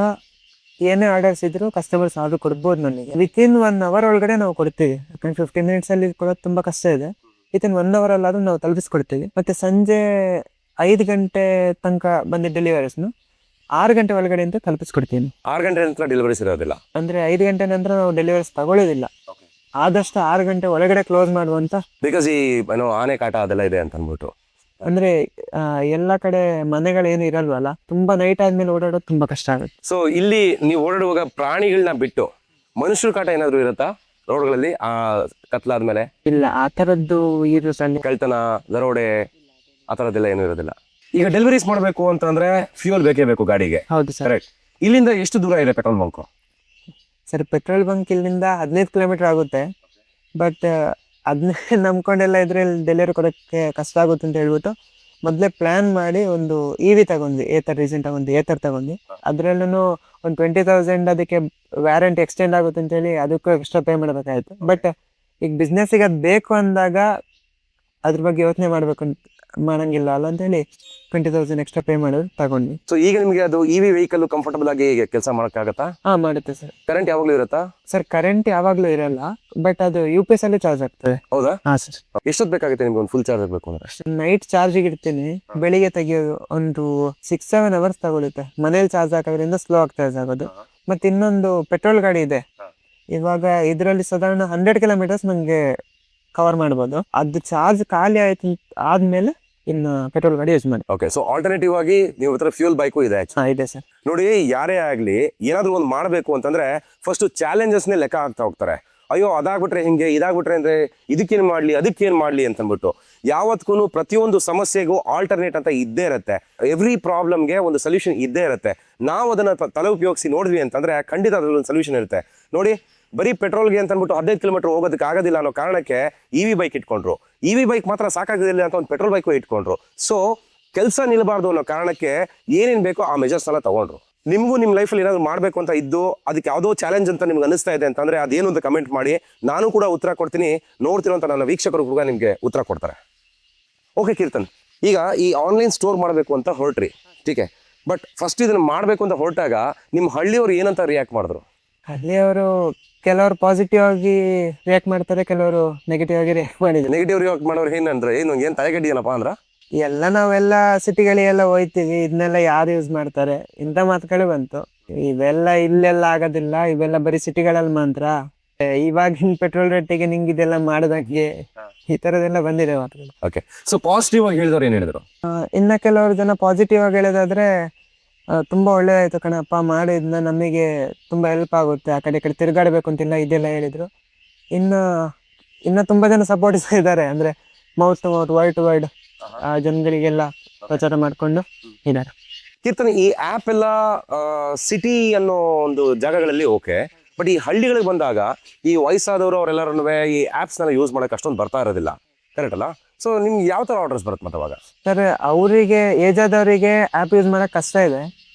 ಏನೇ ಆರ್ಡರ್ಸ್ ಇದ್ರು ಕಸ್ಟಮರ್ಸ್ ಆರ್ಡರ್ ಕೊಡ್ಬೋದು ನನಗೆ. ವಿತಿನ್ 1 ಅವರ್ ಒಳಗಡೆ ನಾವು ಕೊಡ್ತೀವಿ. ಯಾಕಂದ್ರೆ 15 ಮಿನಿಟ್ಸಲ್ಲಿ ಕೊಡೋದು ತುಂಬ ಕಷ್ಟ ಇದೆ. ವಿತಿನ್ 1 ಅವರ್ ಅಲ್ಲಾದ್ರೂ ನಾವು ತಲುಪಿಸ್ಕೊಡ್ತೀವಿ. ಮತ್ತೆ ಸಂಜೆ 5 ಗಂಟೆ ತನಕ ಬಂದ ಡೆಲಿವರೀಸ್ನು 6 ಗಂಟೆ ಒಳಗಡೆ ಅಂತ ತಲುಪಿಸ್ಕೊಡ್ತೀನಿ. 6 ಗಂಟೆ ನಂತರ ಡೆಲಿವರೀಸ್ ಇರೋದಿಲ್ಲ? ಅಂದ್ರೆ 5 ಗಂಟೆ ನಂತರ ನಾವು ಡೆಲಿವರೀಸ್ ತಗೊಳ್ಳೋದಿಲ್ಲ. ಆದಷ್ಟು 6 ಗಂಟೆ ಒಳಗಡೆ ಕ್ಲೋಸ್ ಮಾಡುವಂತ. ಬಿಕಾಸ್ ಈ ಆನೆ ಕಾಟ ಅದೆಲ್ಲ ಇದೆ ಅಂತ ಅಂದ್ಬಿಟ್ಟು. ಅಂದ್ರೆ ಎಲ್ಲ ಕಡೆ ಮನೆಗಳೇನು ಇರಲ್ವಲ್ಲ, ತುಂಬಾ ನೈಟ್ ಆದ್ಮೇಲೆ ಓಡಾಡೋದು ತುಂಬಾ ಕಷ್ಟ ಆಗುತ್ತೆ. ಸೊ ಇಲ್ಲಿ ನೀವು ಓಡಾಡುವಾಗ ಪ್ರಾಣಿಗಳನ್ನ ಬಿಟ್ಟು ಮನುಷ್ಯರ ಕಾಟ ಏನಾದ್ರು ಇರುತ್ತಾ ರೋಡ್ಗಳಲ್ಲಿ ಆ ಕತ್ಲಾದ್ಮೇಲೆ? ಇಲ್ಲ, ಆ ತರದ್ದು ಅಲ್ಲಿ ಕಳ್ತನ, ದರೋಡೆ ಆ ಥರದ್ದೆಲ್ಲ ಏನೂ ಇರೋದಿಲ್ಲ. ಈಗ ಡೆಲಿವರೀಸ್ ಮಾಡಬೇಕು ಅಂತಂದ್ರೆ ಫ್ಯೂಯಲ್ ಬೇಕೇ ಬೇಕು ಗಾಡಿಗೆ. ಹೌದು ಸರ್. ಕರೆಕ್ಟ್. ಇಲ್ಲಿಂದ ಎಷ್ಟು ದೂರ ಇದೆ petrol bunk? Sir petrol bunk ಇಲ್ಲಿಂದ 15 ಕಿಲೋಮೀಟರ್ ಆಗುತ್ತೆ. ಬಟ್ ಅದನ್ನೇ ನಂಬ್ಕೊಂಡೆಲ್ಲ ಇದ್ರೆ ಡೆಲಿವರಿ ಕೊಡೋಕ್ಕೆ ಕಷ್ಟ ಆಗುತ್ತೆ ಅಂತ ಹೇಳ್ಬಿಟ್ಟು ಮೊದಲೇ ಪ್ಲ್ಯಾನ್ ಮಾಡಿ ಒಂದು EV ತಗೊಂಡ್ವಿ. ಏತರ್ ತಗೊಂಡು ಅದರಲ್ಲೂ ಒಂದು 20,000 ಅದಕ್ಕೆ ವ್ಯಾರಂಟಿ ಎಕ್ಸ್ಟೆಂಡ್ ಆಗುತ್ತೆ ಅಂತೇಳಿ ಅದಕ್ಕೂ ಎಕ್ಸ್ಟ್ರಾ ಪೇ ಮಾಡಬೇಕಾಯ್ತು. ಬಟ್ ಈಗ ಬಿಸ್ನೆಸ್ಸಿಗೆ ಅದು ಬೇಕು ಅಂದಾಗ ಅದ್ರ ಬಗ್ಗೆ ಯೋಚನೆ ಮಾಡಂಗಿಲ್ಲ ಅಲ್ಲ ಅಂತೇಳಿ 20,000 ಎಕ್ಸ್ಟ್ರಾ ಪೇ ಮಾಡೋದು ತಗೊಂಡ್ವಿ. ಸೊ ಈಗ ನಿಮಗೆ ಅದು EV ವೆಹಿಕಲ್ ಕಂಫರ್ಟಬಲ್ ಆಗಿ ಕೆಲಸ ಮಾಡೋಕ್ಕಾಗತ್ತಾ? ಹಾಂ, ಮಾಡುತ್ತೆ ಸರ್. ಕರೆಂಟ್ ಯಾವಾಗಲೂ ಇರುತ್ತಾ? ಸರ್ ಕರೆಂಟ್ ಯಾವಾಗಲೂ ಇರಲ್ಲ, ಬಟ್ ಅದು UPS ಅಲ್ಲಿ ಚಾರ್ಜ್ ಆಗ್ತದೆ. ಹೌದಾ? ಹಾಂ ಸರ್. ಎಷ್ಟೊತ್ತು ಬೇಕಾಗುತ್ತೆ ನಿಮ್ಗೆ ಒಂದು ಫುಲ್ ಚಾರ್ಜ್ ಆಗಬೇಕು ಅಂದ್ರೆ? ನೈಟ್ ಚಾರ್ಜಿಗೆ ಇಡ್ತೀನಿ, ಬೆಳಿಗ್ಗೆ ತೆಗಿಯೋದು ಒಂದು 6-7 ಅವರ್ಸ್ ತಗೊಳುತ್ತೆ. ಮನೇಲಿ ಚಾರ್ಜ್ ಹಾಕೋದ್ರಿಂದ ಸ್ಲೋ ಆಗಿ ಚಾರ್ಜ್ ಆಗೋದು. ಮತ್ತೆ ಇನ್ನೊಂದು ಪೆಟ್ರೋಲ್ ಗಾಡಿ ಇದೆ. ಇವಾಗ ಇದರಲ್ಲಿ ಸಾಧಾರಣ 100 ಕಿಲೋಮೀಟರ್ಸ್ ನನಗೆ ಕವರ್ ಮಾಡ್ಬೋದು. ಅದು ಚಾರ್ಜ್ ಖಾಲಿ ಆಯ್ತು ಆದ್ಮೇಲೆ ಇನ್ನು ಪೆಟ್ರೋಲ್ ಗಾಡಿ ಯೂಸ್ ಮಾಡಿ. ಓಕೆ. ಸೊ ಆಲ್ಟರ್ನೇಟಿವ್ ಆಗಿ ನೀವು ಹತ್ರ ಫ್ಯೂಲ್ ಬೈಕು ಇದೆ? ಇದೆ ಸರ್. ನೋಡಿ, ಯಾರೇ ಆಗಲಿ ಏನಾದರೂ ಒಂದು ಮಾಡಬೇಕು ಅಂತಂದ್ರೆ ಫಸ್ಟ್ ಚಾಲೆಂಜಸ್ನೇ ಲೆಕ್ಕ ಆಗ್ತಾ ಹೋಗ್ತಾರೆ. ಅಯ್ಯೋ ಅದಾಗ್ಬಿಟ್ರೆ ಹಿಂಗೆ, ಇದಾಗ್ಬಿಟ್ರೆ ಅಂದ್ರೆ ಇದಕ್ಕೇನು ಮಾಡಲಿ, ಅದಕ್ಕೇನು ಮಾಡಲಿ ಅಂತಂದ್ಬಿಟ್ಟು ಯಾವತ್ಗೂ ಪ್ರತಿಯೊಂದು ಸಮಸ್ಯೆಗೂ ಆಲ್ಟರ್ನೇಟ್ ಅಂತ ಇದ್ದೇ ಇರುತ್ತೆ. ಎವ್ರಿ ಪ್ರಾಬ್ಲಮ್ಗೆ ಒಂದು ಸೊಲ್ಯೂಷನ್ ಇದ್ದೇ ಇರುತ್ತೆ. ನಾವು ಅದನ್ನು ತಲೆ ಉಪಯೋಗಿಸಿ ನೋಡಿದ್ವಿ ಅಂತಂದ್ರೆ ಖಂಡಿತ ಅದ್ರಲ್ಲಿ ಒಂದು ಸೊಲ್ಯೂಷನ್ ಇರುತ್ತೆ. ನೋಡಿ, ಬರೀ ಪೆಟ್ರೋಲ್ಗೆ ಅಂತ ಅಂದ್ಬಿಟ್ಟು 15 ಕಿಲೋಮೀಟರ್ ಹೋಗೋದಕ್ಕೆ ಆಗೋದಿಲ್ಲ ಅನ್ನೋ ಕಾರಣಕ್ಕೆ EV ಬೈಕ್ ಇಟ್ಕೊಂಡ್ರು. EV ಬೈಕ್ ಮಾತ್ರ ಸಾಕಾಗೋದಿಲ್ಲ ಅಂತ ಒಂದು ಪೆಟ್ರೋಲ್ ಬೈಕು ಇಟ್ಕೊಂಡ್ರು. ಸೊ ಕೆಲಸ ನಿಲ್ಲಬಾರ್ದು ಅನ್ನೋ ಕಾರಣಕ್ಕೆ ಏನೇನು ಬೇಕೋ ಆ ಮೆಜರ್ಸ್ನೆಲ್ಲ ತಗೊಂಡ್ರು. ನಿಮಗೂ ನಿಮ್ಮ ಲೈಫಲ್ಲಿ ಏನಾದ್ರು ಮಾಡಬೇಕು ಅಂತ ಇದ್ದು ಅದಕ್ಕೆ ಯಾವುದೋ ಚಾಲೆಂಜ್ ಅಂತ ನಿಮ್ಗೆ ಅನಿಸ್ತಾ ಇದೆ ಅಂತಂದರೆ ಅದೇನು ಅಂತ ಕಮೆಂಟ್ ಮಾಡಿ. ನಾನು ಕೂಡ ಉತ್ತರ ಕೊಡ್ತೀನಿ. ನೋಡ್ತಿರೋಂಥ ನನ್ನ ವೀಕ್ಷಕರು ಕೂಡ ನಿಮಗೆ ಉತ್ತರ ಕೊಡ್ತಾರೆ. ಓಕೆ ಕೀರ್ತನ್, ಈಗ ಈ ಆನ್ಲೈನ್ ಸ್ಟೋರ್ ಮಾಡಬೇಕು ಅಂತ ಹೊರಟ್ರಿ, ಟೀಕೆ. ಬಟ್ ಫಸ್ಟ್ ಇದನ್ನು ಮಾಡಬೇಕು ಅಂತ ಹೊರಟಾಗ ನಿಮ್ಮ ಹಳ್ಳಿಯವರು ಏನಂತ ರಿಯಾಕ್ಟ್ ಮಾಡಿದ್ರು? ಹಳ್ಳಿಯವರು ಕೆಲವರು ಪಾಸಿಟಿವ್ ಆಗಿ ರಿಯಾಕ್ಟ್ ಮಾಡ್ತಾರೆ, ಕೆಲವರು ನೆಗೆಟಿವ್ ಆಗಿ ರಿಯಾಕ್ಟ್ ಮಾಡಿದ್ರು. ನೆಗೆಟಿವ್ ರಿಯಾಕ್ಟ್ ಮಾಡೋರು ಏನಂದ್ರೆ, ಏನು ತಲೆಗಡ್ಡಿ ಏನಪ್ಪ ಅಂದ್ರ? ನಾವೆಲ್ಲ ಸಿಟಿಗಳಿಗೆಲ್ಲ ಹೋಯ್ತೀವಿ, ಇದನ್ನೆಲ್ಲ ಯಾರು ಯೂಸ್ ಮಾಡ್ತಾರೆ ಇಂಥ ಮಾತುಗಳು ಬಂತು. ಇವೆಲ್ಲ ಇಲ್ಲೆಲ್ಲ ಆಗೋದಿಲ್ಲ, ಇವೆಲ್ಲ ಬರೀ ಸಿಟಿಗಳಲ್ಲಿ ಮಾತ್ರ. ಇವಾಗಿನ ಪೆಟ್ರೋಲ್ ರೇಟಿಗೆ ನಿಂಗೆ ಇದೆಲ್ಲ ಮಾಡೋದಂಗೆ ಈ ಥರದೆಲ್ಲ ಬಂದಿದೆ ಮಾತುಗಳು. ಓಕೆ. ಸೊ ಪಾಸಿಟಿವ್ ಆಗಿ ಹೇಳಿದವ್ರು ಏನು ಹೇಳಿದ್ರು? ಇನ್ನು ಕೆಲವರು ಜನ ಪಾಸಿಟಿವ್ ಆಗಿ ಹೇಳೋದಾದ್ರೆ ತುಂಬ ಒಳ್ಳೇದಾಯ್ತು ಕಣಪ್ಪ, ಮಾಡಿದ್ನ ನಮಗೆ ತುಂಬ ಹೆಲ್ಪ್ ಆಗುತ್ತೆ, ಆ ಕಡೆ ಈ ಕಡೆ ತಿರುಗಾಡಬೇಕು ಅಂತಿಲ್ಲ, ಇದೆಲ್ಲ ಹೇಳಿದರು. ಇನ್ನು ತುಂಬ ಜನ ಸಪೋರ್ಟ್ ಇದ್ದಾರೆ, ಅಂದರೆ mouth to mouth, word to word ಜನಗಳಿಗೆಲ್ಲ ಪ್ರಚಾರ ಮಾಡಿಕೊಂಡು ಇದ್ದಾರೆ. ಕೀರ್ತನೆ, ಈ ಆ್ಯಪ್ ಎಲ್ಲ ಸಿಟಿ ಅನ್ನೋ ಒಂದು ಜಾಗಗಳಲ್ಲಿ ಓಕೆ, ಬಟ್ ಈ ಹಳ್ಳಿಗಳಿಗೆ ಬಂದಾಗ ಈ ವಯಸ್ಸಾದವರು ಅವರೆಲ್ಲರೂ ಈ ಆ್ಯಪ್ಸ್ನೆಲ್ಲ ಯೂಸ್ ಮಾಡೋಕೆ ಅಷ್ಟೊಂದು ಬರ್ತಾ ಇರೋದಿಲ್ಲ, ಕರೆಕ್ಟ್ ಅಲ್ಲ? ಸೊ ನಿಮ್ಗೆ ಯಾವ ಥರ ಆರ್ಡರ್ಸ್ ಬರುತ್ತೆ ಮತ್ತೆ ಅವಾಗ? ಸರ್, ಅವರಿಗೆ ಏಜ್ ಆದವರಿಗೆ ಆ್ಯಪ್ ಯೂಸ್ ಮಾಡೋಕೆ ಕಷ್ಟ ಇದೆ.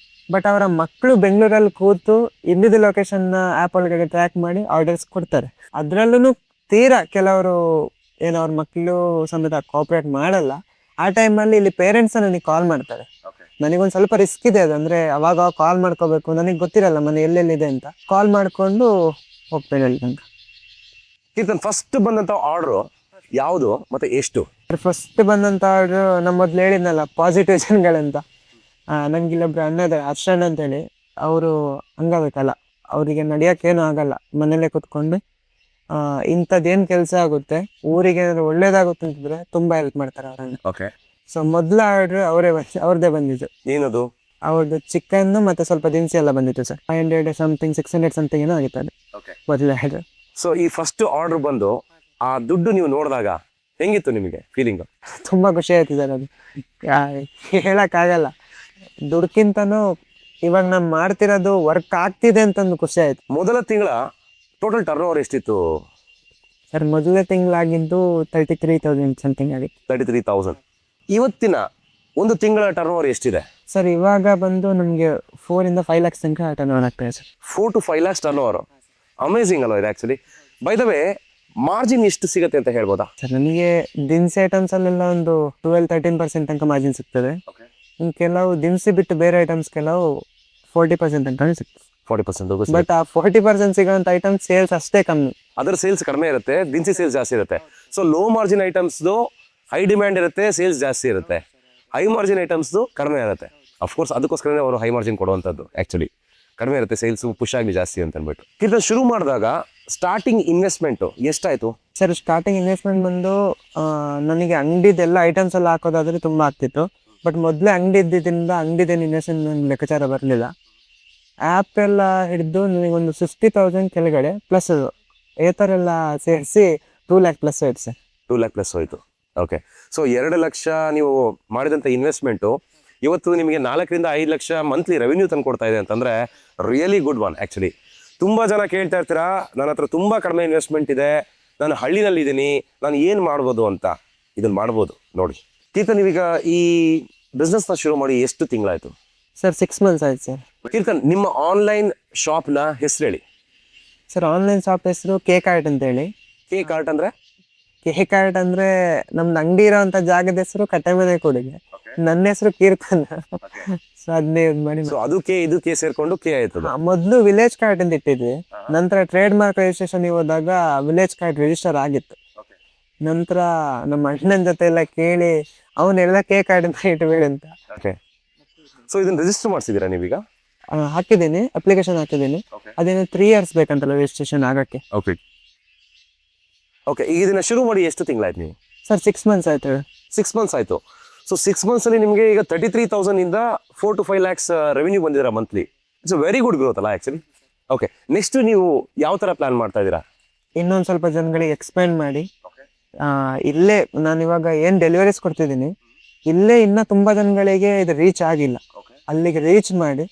ಬಟ್ ಅವರ ಮಕ್ಕಳು ಬೆಂಗಳೂರಲ್ಲಿ ಕೂತು ಇಲ್ಲಿದ್ದ ಲೊಕೇಶನ್ನ ಆ್ಯಪ್ ಒಳಗಡೆ ಟ್ರ್ಯಾಕ್ ಮಾಡಿ ಆರ್ಡರ್ಸ್ ಕೊಡ್ತಾರೆ. ಅದರಲ್ಲೂ ತೀರಾ ಕೆಲವರು ಏನು ಅವ್ರ ಮಕ್ಕಳು ಸಮೇತ ಕೋಆಪ್ರೇಟ್ ಮಾಡಲ್ಲ. ಆ ಟೈಮಲ್ಲಿ ಇಲ್ಲಿ ಪೇರೆಂಟ್ಸ್ ನನಗೆ ಕಾಲ್ ಮಾಡ್ತಾರೆ. ನನಗೊಂದು ಸ್ವಲ್ಪ ರಿಸ್ಕ್ ಇದೆ ಅದು, ಅಂದರೆ ಅವಾಗ ಕಾಲ್ ಮಾಡ್ಕೋಬೇಕು, ನನಗೆ ಗೊತ್ತಿರಲ್ಲ ಮನೆ ಎಲ್ಲೆಲ್ಲಿದೆ ಅಂತ. ಕಾಲ್ ಮಾಡಿಕೊಂಡು ಹೋಗ್ತೇನೆ ಅಲ್ಲಿ ತನಕ. ಕೀರ್ತನ್, ಫಸ್ಟ್ ಬಂದಂಥ ಆರ್ಡ್ರು ಯಾವುದು ಮತ್ತು ಎಷ್ಟು? ಫಸ್ಟ್ ಬಂದಂಥ ಆರ್ಡ್ರು ನಮ್ಮ ಮೊದಲು ಹೇಳಿದ್ನಲ್ಲ ಪಾಸಿಟಿವ್ ಜನಗಳಂತ. ನಂಗೆ ಇಲ್ಲೊಬ್ರು ಅನ್ನದ ಅರ್ಶನ್ ಅಂತೇಳಿ, ಅವರು ಹಂಗಾಗಬೇಕಲ್ಲ, ಅವರಿಗೆ ನಡೆಯೋಕ್ಕೇನು ಆಗಲ್ಲ, ಮನೇಲೇ ಕೂತ್ಕೊಂಡು ಇಂಥದ್ದೇನು ಕೆಲಸ ಆಗುತ್ತೆ, ಊರಿಗೆ ಏನಾದ್ರು ಒಳ್ಳೇದಾಗುತ್ತೆ ಅಂತಂದರೆ ತುಂಬ ಹೆಲ್ಪ್ ಮಾಡ್ತಾರೆ ಅವರನ್ನು. ಓಕೆ. ಸೊ ಮೊದಲ ಆರ್ಡ್ರ್ ಅವ್ರದ್ದೇ ಬಂದಿದ್ದು. ಏನದು? ಅವ್ರದ್ದು ಚಿಕನ್ ಮತ್ತು ಸ್ವಲ್ಪ ದಿನಸಿ ಎಲ್ಲ ಬಂದಿತ್ತು ಸರ್. 500 ಸಮಥಿಂಗ್ 600 ಸಮಥಿಂಗ್ ಏನೋ ಆಗಿತ್ತು ಅದು ಮೊದಲ ಆರ್ಡ್ರ್. ಸೊ ಈ ಫಸ್ಟ್ ಆರ್ಡ್ರ್ ಬಂದು ಆ ದುಡ್ಡು ನೀವು ನೋಡಿದಾಗ ಹೆಂಗಿತ್ತು ನಿಮಗೆ ಫೀಲಿಂಗು? ತುಂಬ ಖುಷಿ ಆಯ್ತು ಸರ್. ಅದು ಹೇಳೋಕ್ಕಾಗಲ್ಲ. ದುಡ್ಕಿಂತನೂ ಇವಾಗ ನಾನು ಮಾಡ್ತಿರೋದು ವರ್ಕ್ ಆಗ್ತಿದೆ ಅಂತಂದು ಖುಷಿ ಆಯ್ತು. ಮೊದಲ ತಿಂಗಳ ಟೋಟಲ್ ಟರ್ನ್ ಓವರ್ ಎಷ್ಟಿತ್ತು ಸರ್? ಮೊದಲ ತಿಂಗಳಾಗಿದ್ದು 33,000 ಸಮಥಿಂಗ್ ಆಗಿತ್ತು. 33,000. ಇವತ್ತಿನ ಒಂದು ತಿಂಗಳ ಟರ್ನ್ ಓವರ್ ಎಷ್ಟಿದೆ ಸರ್? ಇವಾಗ ಬಂದು ನಮಗೆ 4 5 lakhs ತನಕ ಟರ್ನ್ ಓವರ್ ಆಗ್ತದೆ sir. 4 to 5 lakhs turn over. Amazing ಅಲ್ವ ಇದು actually? By the way, margin ಎಷ್ಟು ಸಿಗುತ್ತೆ ಅಂತ ಹೇಳ್ಬೋದಾ? ಸರ್ ನನಗೆ ದಿನಸಿ ಐಟಮ್ಸ್ ಅಲ್ಲೆಲ್ಲ ಒಂದು 12-13% ತನಕ ಮಾರ್ಜಿನ್ ಸಿಗ್ತದೆ. ಇನ್ನು ಕೆಲವು ದಿನಸಿ ಬಿಟ್ಟು ಬೇರೆ ಐಟಮ್ಸ್ ಕೆಲವು 40% ತನಕ ಸಿಗ್ತದೆ. 40% ಬಟ್ ಆ 40% ಸಿಗೋಂಥ ಐಟಮ್ ಸೇಲ್ಸ್ ಅಷ್ಟೇ ಕಮ್ಮಿ. ಅದರ ಸೇಲ್ಸ್ ಕಡಿಮೆ ಇರುತ್ತೆ, ದಿನಸಿ ಸೇಲ್ಸ್ ಜಾಸ್ತಿ ಇರುತ್ತೆ. ಸೊ ಲೋ ಮಾರ್ಜಿನ್ ಐಟಮ್ಸ್ದು ಹೈ ಡಿಮ್ಯಾಂಡ್ ಇರುತ್ತೆ, ಸೇಲ್ಸ್ ಜಾಸ್ತಿ ಇರುತ್ತೆ. ಹೈ ಮಾರ್ಜಿನ್ ಐಟಮ್ಸ್ದು ಕಡಿಮೆ ಇರುತ್ತೆ. ಅಫ್ಕೋರ್ಸ್ ಅದಕ್ಕೋಸ್ಕರನೇ ಅವರು ಹೈ ಮಾರ್ಜಿನ್ ಕೊಡುವಂಥದ್ದು. ಆ್ಯಕ್ಚುಲಿ ಕಡಿಮೆ ಇರುತ್ತೆ, ಸೇಲ್ಸು ಪುಷ್ ಆಗಲಿ ಜಾಸ್ತಿ ಅಂತ ಅಂದ್ಬಿಟ್ಟು. ಇದನ್ನು ಶುರು ಮಾಡಿದಾಗ ಸ್ಟಾರ್ಟಿಂಗ್ ಇನ್ವೆಸ್ಟ್ಮೆಂಟು ಎಷ್ಟಾಯಿತು? ಸರ್ ಸ್ಟಾರ್ಟಿಂಗ್ ಇನ್ವೆಸ್ಟ್ಮೆಂಟ್ ಬಂದು ನನಗೆ ಅಂಗಡಿದೆಲ್ಲ ಐಟಮ್ಸ್ ಎಲ್ಲ ಹಾಕೋದಾದ್ರೆ ತುಂಬ ಆಗ್ತಿತ್ತು. ಬಟ್ ಮೊದಲೇ ಅಂಗಡಿ ಇದ್ದಿದ್ದರಿಂದ ಅಂಗಡಿದೇನು ಇನ್ವೆಸ್ಟ್ಮೆಂಟ್ ನನಗೆ ಲೆಕ್ಕಾಚಾರ ಬರಲಿಲ್ಲ. ಆ್ಯಪ್ ಎಲ್ಲ ಹಿಡಿದು ನನಗೊಂದು 50,000 ಕೆಳಗಡೆ ಪ್ಲಸ್ ಥರ ಎಲ್ಲ ಸೇರಿಸಿ 2 lakh ಪ್ಲಸ್ ಆಯ್ತು ಸರ್. 2 lakh ಪ್ಲಸ್ ಹೋಯಿತು. ಓಕೆ. ಸೊ 2 ಲಕ್ಷ ನೀವು ಮಾಡಿದಂಥ ಇನ್ವೆಸ್ಟ್ಮೆಂಟು ಇವತ್ತು ನಿಮಗೆ 4-5 ಲಕ್ಷ ಮಂತ್ಲಿ ರೆವೆನ್ಯೂ ತಂದು ಕೊಡ್ತಾ ಇದೆ ಅಂತಂದರೆ ರಿಯಲಿ ಗುಡ್ ಒನ್. ಆ್ಯಕ್ಚುಲಿ ತುಂಬ ಜನ ಕೇಳ್ತಾ ಇರ್ತೀರಾ, ನನ್ನ ಹತ್ರ ತುಂಬ ಕಡಿಮೆ ಇನ್ವೆಸ್ಟ್ಮೆಂಟ್ ಇದೆ, ನಾನು ಹಳ್ಳಿನಲ್ಲಿದ್ದೀನಿ, ನಾನು ಏನು ಮಾಡ್ಬೋದು ಅಂತ. ಇದನ್ನು ಮಾಡ್ಬೋದು ನೋಡಿ. ಕೀರ್ತನ್, ನೀವೀಗ ಈ ಬಿಸ್ನೆಸ್ನ ಶುರು ಮಾಡಿ ಎಷ್ಟು ತಿಂಗಳಾಯಿತು? ಸರ್ 6 months ಆಯ್ತು ಸರ್. ಕೀರ್ತನ್, ನಿಮ್ಮ ಆನ್ಲೈನ್ ಶಾಪ್ನ ಹೆಸರು ಹೇಳಿ. ಸರ್ ಆನ್ಲೈನ್ ಶಾಪ್ ಹೆಸರು ಕೇಕ್ ಆರ್ಟ್ ಅಂತೇಳಿ. ಕೇಕ್ ಆರ್ಟ್ ಅಂದರೆ? ಕೇಕ್ ಆರ್ಟ್ ಅಂದರೆ ನಮ್ದು ಅಂಗಡಿ ಇರೋವಂಥ ಜಾಗದ ಹೆಸರು ಕಟ್ಟೆಮನೆ ಕೊಡುಗೆ. ನನ್ನ ಹೆಸರು ಕೀರ್ತನ್. ಸೊ ಅದನ್ನೇ ಇದು ಮಾಡಿ. ಸೊ ಅದು ಕೆ ಇದು ಕೆ ಸೇರಿಕೊಂಡು ಕೆ ಆಯ್ತದ. ಮೊದಲು ವಿಲೇಜ್ ಕಾರ್ಟ್ ಅಂತ ಇಟ್ಟಿದ್ವಿ. ನಂತರ ಟ್ರೇಡ್ ಮಾರ್ಕ್ ರಿಜಿಸ್ಟ್ರೇಷನ್ ಹೋದಾಗ ವಿಲೇಜ್ ಕಾರ್ಟ್ ರಿಜಿಸ್ಟರ್ ಆಗಿತ್ತು. ನಂತರ ನಮ್ಮ ಅಣ್ಣನ ಜೊತೆ ಎಲ್ಲ ಕೇಳಿ ಅವನ್ನೆಲ್ಲ ಕೇಕ್ ಆರ್ಟ್ ಅಂತ ಇಟ್ಬೇಡಿ ಅಂತ. ಓಕೆ. ಸೊ ಇದನ್ನು ರಿಜಿಸ್ಟರ್ ಮಾಡಿಸಿದ್ದೀರಾ ನೀವೀಗ? ಹಾಕಿದ್ದೀನಿ, ಅಪ್ಲಿಕೇಶನ್ ಹಾಕಿದ್ದೀನಿ. ಅದೇನು 3 years ಬೇಕಂತಲ್ಲ ರಿಜಿಸ್ಟ್ರೇಷನ್ ಆಗೋಕ್ಕೆ. Okay okay. ಈಗ ಇದನ್ನು ಶುರು ಮಾಡಿ ಎಷ್ಟು ತಿಂಗಳಾಯ್ತು ನೀವು? ಸರ್ 6 months ಆಯ್ತು. 6 months ಆಯಿತು. ಸೊ 6 monthsಲ್ಲಿ ನಿಮಗೆ ಈಗ 33,000 ಇಂದ 4 to 5 lakhs ರೆವೆನ್ಯೂ ಬಂದಿದ್ದೀರಾ monthly. It's a very good growth ಅಲ್ಲ ಆ್ಯಕ್ಚುಲಿ. ಓಕೆ. ನೆಕ್ಸ್ಟ್ ನೀವು ಯಾವ ಥರ ಪ್ಲಾನ್ ಮಾಡ್ತಾ ಇದ್ದೀರಾ? ಇನ್ನೊಂದು ಸ್ವಲ್ಪ ಜನಗಳಿಗೆ ಎಕ್ಸ್ಪ್ಯಾಂಡ್ ಮಾಡಿ ಇಲ್ಲೇ ನಾನು ಇವಾಗ ಏನು ಡೆಲಿವರೀಸ್ ಕೊಡ್ತಿದ್ದೀನಿ, ಇಲ್ಲೇ ಇನ್ನೂ ತುಂಬ ಜನಗಳಿಗೆ ಇದು ರೀಚ್ ಆಗಿಲ್ಲ, ಅಲ್ಲಿಗೆ ರೀಚ್ ಮಾಡಿ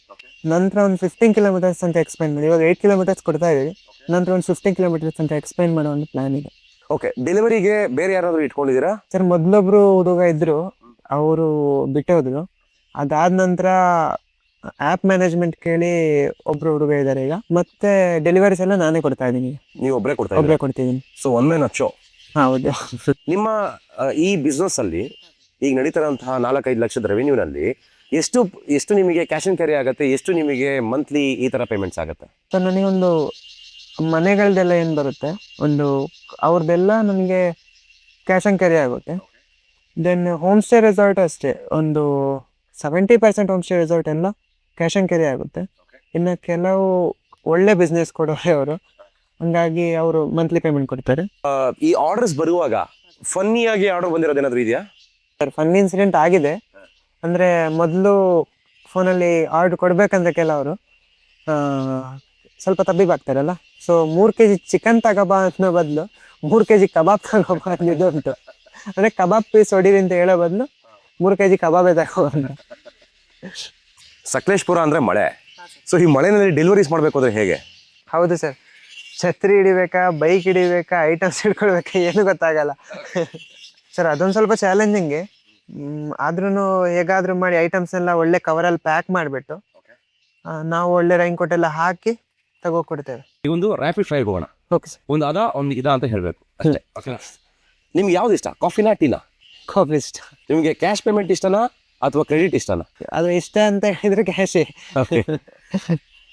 ನಂತರ ಒಂದು 15 kilometers ಅಂತ ಎಕ್ಸ್ಪ್ಯಾಂಡ್ ಮಾಡಿ. ಇವಾಗ 8 kilometers ಕೊಡ್ತಾ ಇದ್ದೀವಿ, ನಂತರ ಒಂದು 15 kilometers ಅಂತ ಎಕ್ಸ್ಪ್ಯಾಂಡ್ ಮಾಡೋ ಒಂದು ಪ್ಲಾನ್ ಇದೆ. ಓಕೆ. ಡೆಲಿವರಿಗೆ ಬೇರೆ ಯಾರಾದರೂ ಇಟ್ಕೊಂಡಿದ್ದೀರಾ? ಸರ್ ಮೊದಲೊಬ್ರು ಹುಡುಗ ಇದ್ರು, ಅವರು ಬಿಟ್ಟು ಹೋದ್ರು. ಅದಾದ ನಂತರ ಆ್ಯಪ್ ಮ್ಯಾನೇಜ್ಮೆಂಟ್ ಕೇಳಿ ಒಬ್ರು ಹುಡುಗ ಇದ್ದಾರೆ ಈಗ. ಮತ್ತೆ ಡೆಲಿವರೀಸ್ ಎಲ್ಲ ನಾನೇ ಕೊಡ್ತಾ ಇದ್ದೀನಿ. ನೀವು ಒಬ್ಬರೇ ಕೊಡ್ತಿದ್ದೀನಿ. So one man show. ಹೌದು. ನಿಮ್ಮ ಈ ಬಿಸ್ನೆಸ್ಸಲ್ಲಿ ಈಗ ನಡೀತಾರಂತಹ 4-5 ಲಕ್ಷದ ರೆವೆನ್ಯೂನಲ್ಲಿ ಎಷ್ಟು ನಿಮಗೆ ಕ್ಯಾಶ್ ಆನ್ ಕ್ಯಾರಿ ಆಗುತ್ತೆ, ಎಷ್ಟು ನಿಮಗೆ ಮಂತ್ಲಿ ಈ ಥರ ಪೇಮೆಂಟ್ಸ್ ಆಗುತ್ತೆ? ಸರ್ ನನಗೊಂದು ಮನೆಗಳದೆಲ್ಲ ಏನು ಬರುತ್ತೆ, ಒಂದು ಅವ್ರದ್ದೆಲ್ಲ ನನಗೆ ಕ್ಯಾಶ್ ಆನ್ ಕ್ಯಾರಿ ಆಗುತ್ತೆ. ದೆನ್ ಹೋಮ್ ಸ್ಟೇ ರೆಸಾರ್ಟ್ ಅಷ್ಟೇ, ಒಂದು 70% ಹೋಮ್ ಸ್ಟೇ ರೆಸಾರ್ಟ್ ಎಲ್ಲ ಕ್ಯಾಶ್ ಆನ್ ಕ್ಯಾರಿ ಆಗುತ್ತೆ. ಇನ್ನು ಕೆಲವು ಒಳ್ಳೆ ಬಿಸ್ನೆಸ್ ಕೊಡೋರೆ ಅವರು, ಹಂಗಾಗಿ ಅವರು ಮಂತ್ಲಿ ಪೇಮೆಂಟ್ ಕೊಡ್ತಾರೆ. ಈ ಆರ್ಡರ್ಸ್ ಬರುವಾಗ ಫನ್ನಿಯಾಗಿ ಆರ್ಡರ್ ಬಂದಿರೋದೇನಾದರೂ ಇದೆಯಾ? ಸರ್ ಫನ್ ಇನ್ಸಿಡೆಂಟ್ ಆಗಿದೆ. ಅಂದರೆ ಮೊದಲು ಫೋನಲ್ಲಿ ಆರ್ಡ್ರ್ ಕೊಡಬೇಕಂದ್ರೆ ಕೆಲವರು ಸ್ವಲ್ಪ ತಬ್ಬಿಬಾಗ್ತಾರಲ್ಲ. ಸೊ 3 kg ಚಿಕನ್ ತಗೋಬಾ ಅನ್ನೋ ಬದಲು 3 kg ಕಬಾಬ್ ತಗೋಬಾ ಅನ್ನೋದು ಉಂಟು. ಅಂದರೆ ಕಬಾಬ್ ಪೀಸ್ ಹೊಡೀರಿ ಅಂತ ಹೇಳೋ ಬದಲು 3 kg ಕಬಾಬೇ ತಗೋಬಂದು. ಸಕಲೇಶ್ಪುರ ಅಂದರೆ ಮಳೆ. ಸೊ ಈ ಮಳೆನಲ್ಲಿ ಡೆಲಿವರೀಸ್ ಮಾಡಬೇಕು ಅಂದರೆ ಹೇಗೆ? ಹೌದು ಸರ್, ಛತ್ರಿ ಹಿಡಿಬೇಕಾ, ಬೈಕ್ ಹಿಡಿಬೇಕಾ, ಐಟಮ್ಸ್ ಹಿಡ್ಕೊಳ್ಬೇಕಾ, ಏನು ಗೊತ್ತಾಗಲ್ಲ ಸರ್. ಅದೊಂದು ಸ್ವಲ್ಪ ಚಾಲೆಂಜಿಂಗೆ. ಆದ್ರೂ ಹೇಗಾದರೂ ಮಾಡಿ ಐಟಮ್ಸ್ನೆಲ್ಲ ಒಳ್ಳೆ ಕವರಲ್ಲಿ ಪ್ಯಾಕ್ ಮಾಡಿಬಿಟ್ಟು ನಾವು ಒಳ್ಳೆ ರೈನ್ ಕೋಟ್ ಎಲ್ಲ ಹಾಕಿ ತಗೋಕೊಡ್ತೇವೆ. ಈಗ ಒಂದು ರ್ಯಾಪಿಡ್ ಫೈರ್ ಹೋಗೋಣ. Okay sir. ಒಂದು ಇದಾ ಅಂತ ಹೇಳಬೇಕು ಅಷ್ಟೇ. ನಿಮ್ಗೆ ಯಾವ್ದು ಇಷ್ಟ, ಕಾಫಿನಾ ಟೀನಾ? ಕಾಫಿ ಇಷ್ಟ. ನಿಮಗೆ ಕ್ಯಾಶ್ ಪೇಮೆಂಟ್ ಇಷ್ಟನಾ ಅಥವಾ ಕ್ರೆಡಿಟ್ ಇಷ್ಟನಾ? ಅದು ಇಷ್ಟ ಅಂತ ಹೇಳಿದ್ರೆ ಕ್ಯಾಶೇ. ಓಕೆ.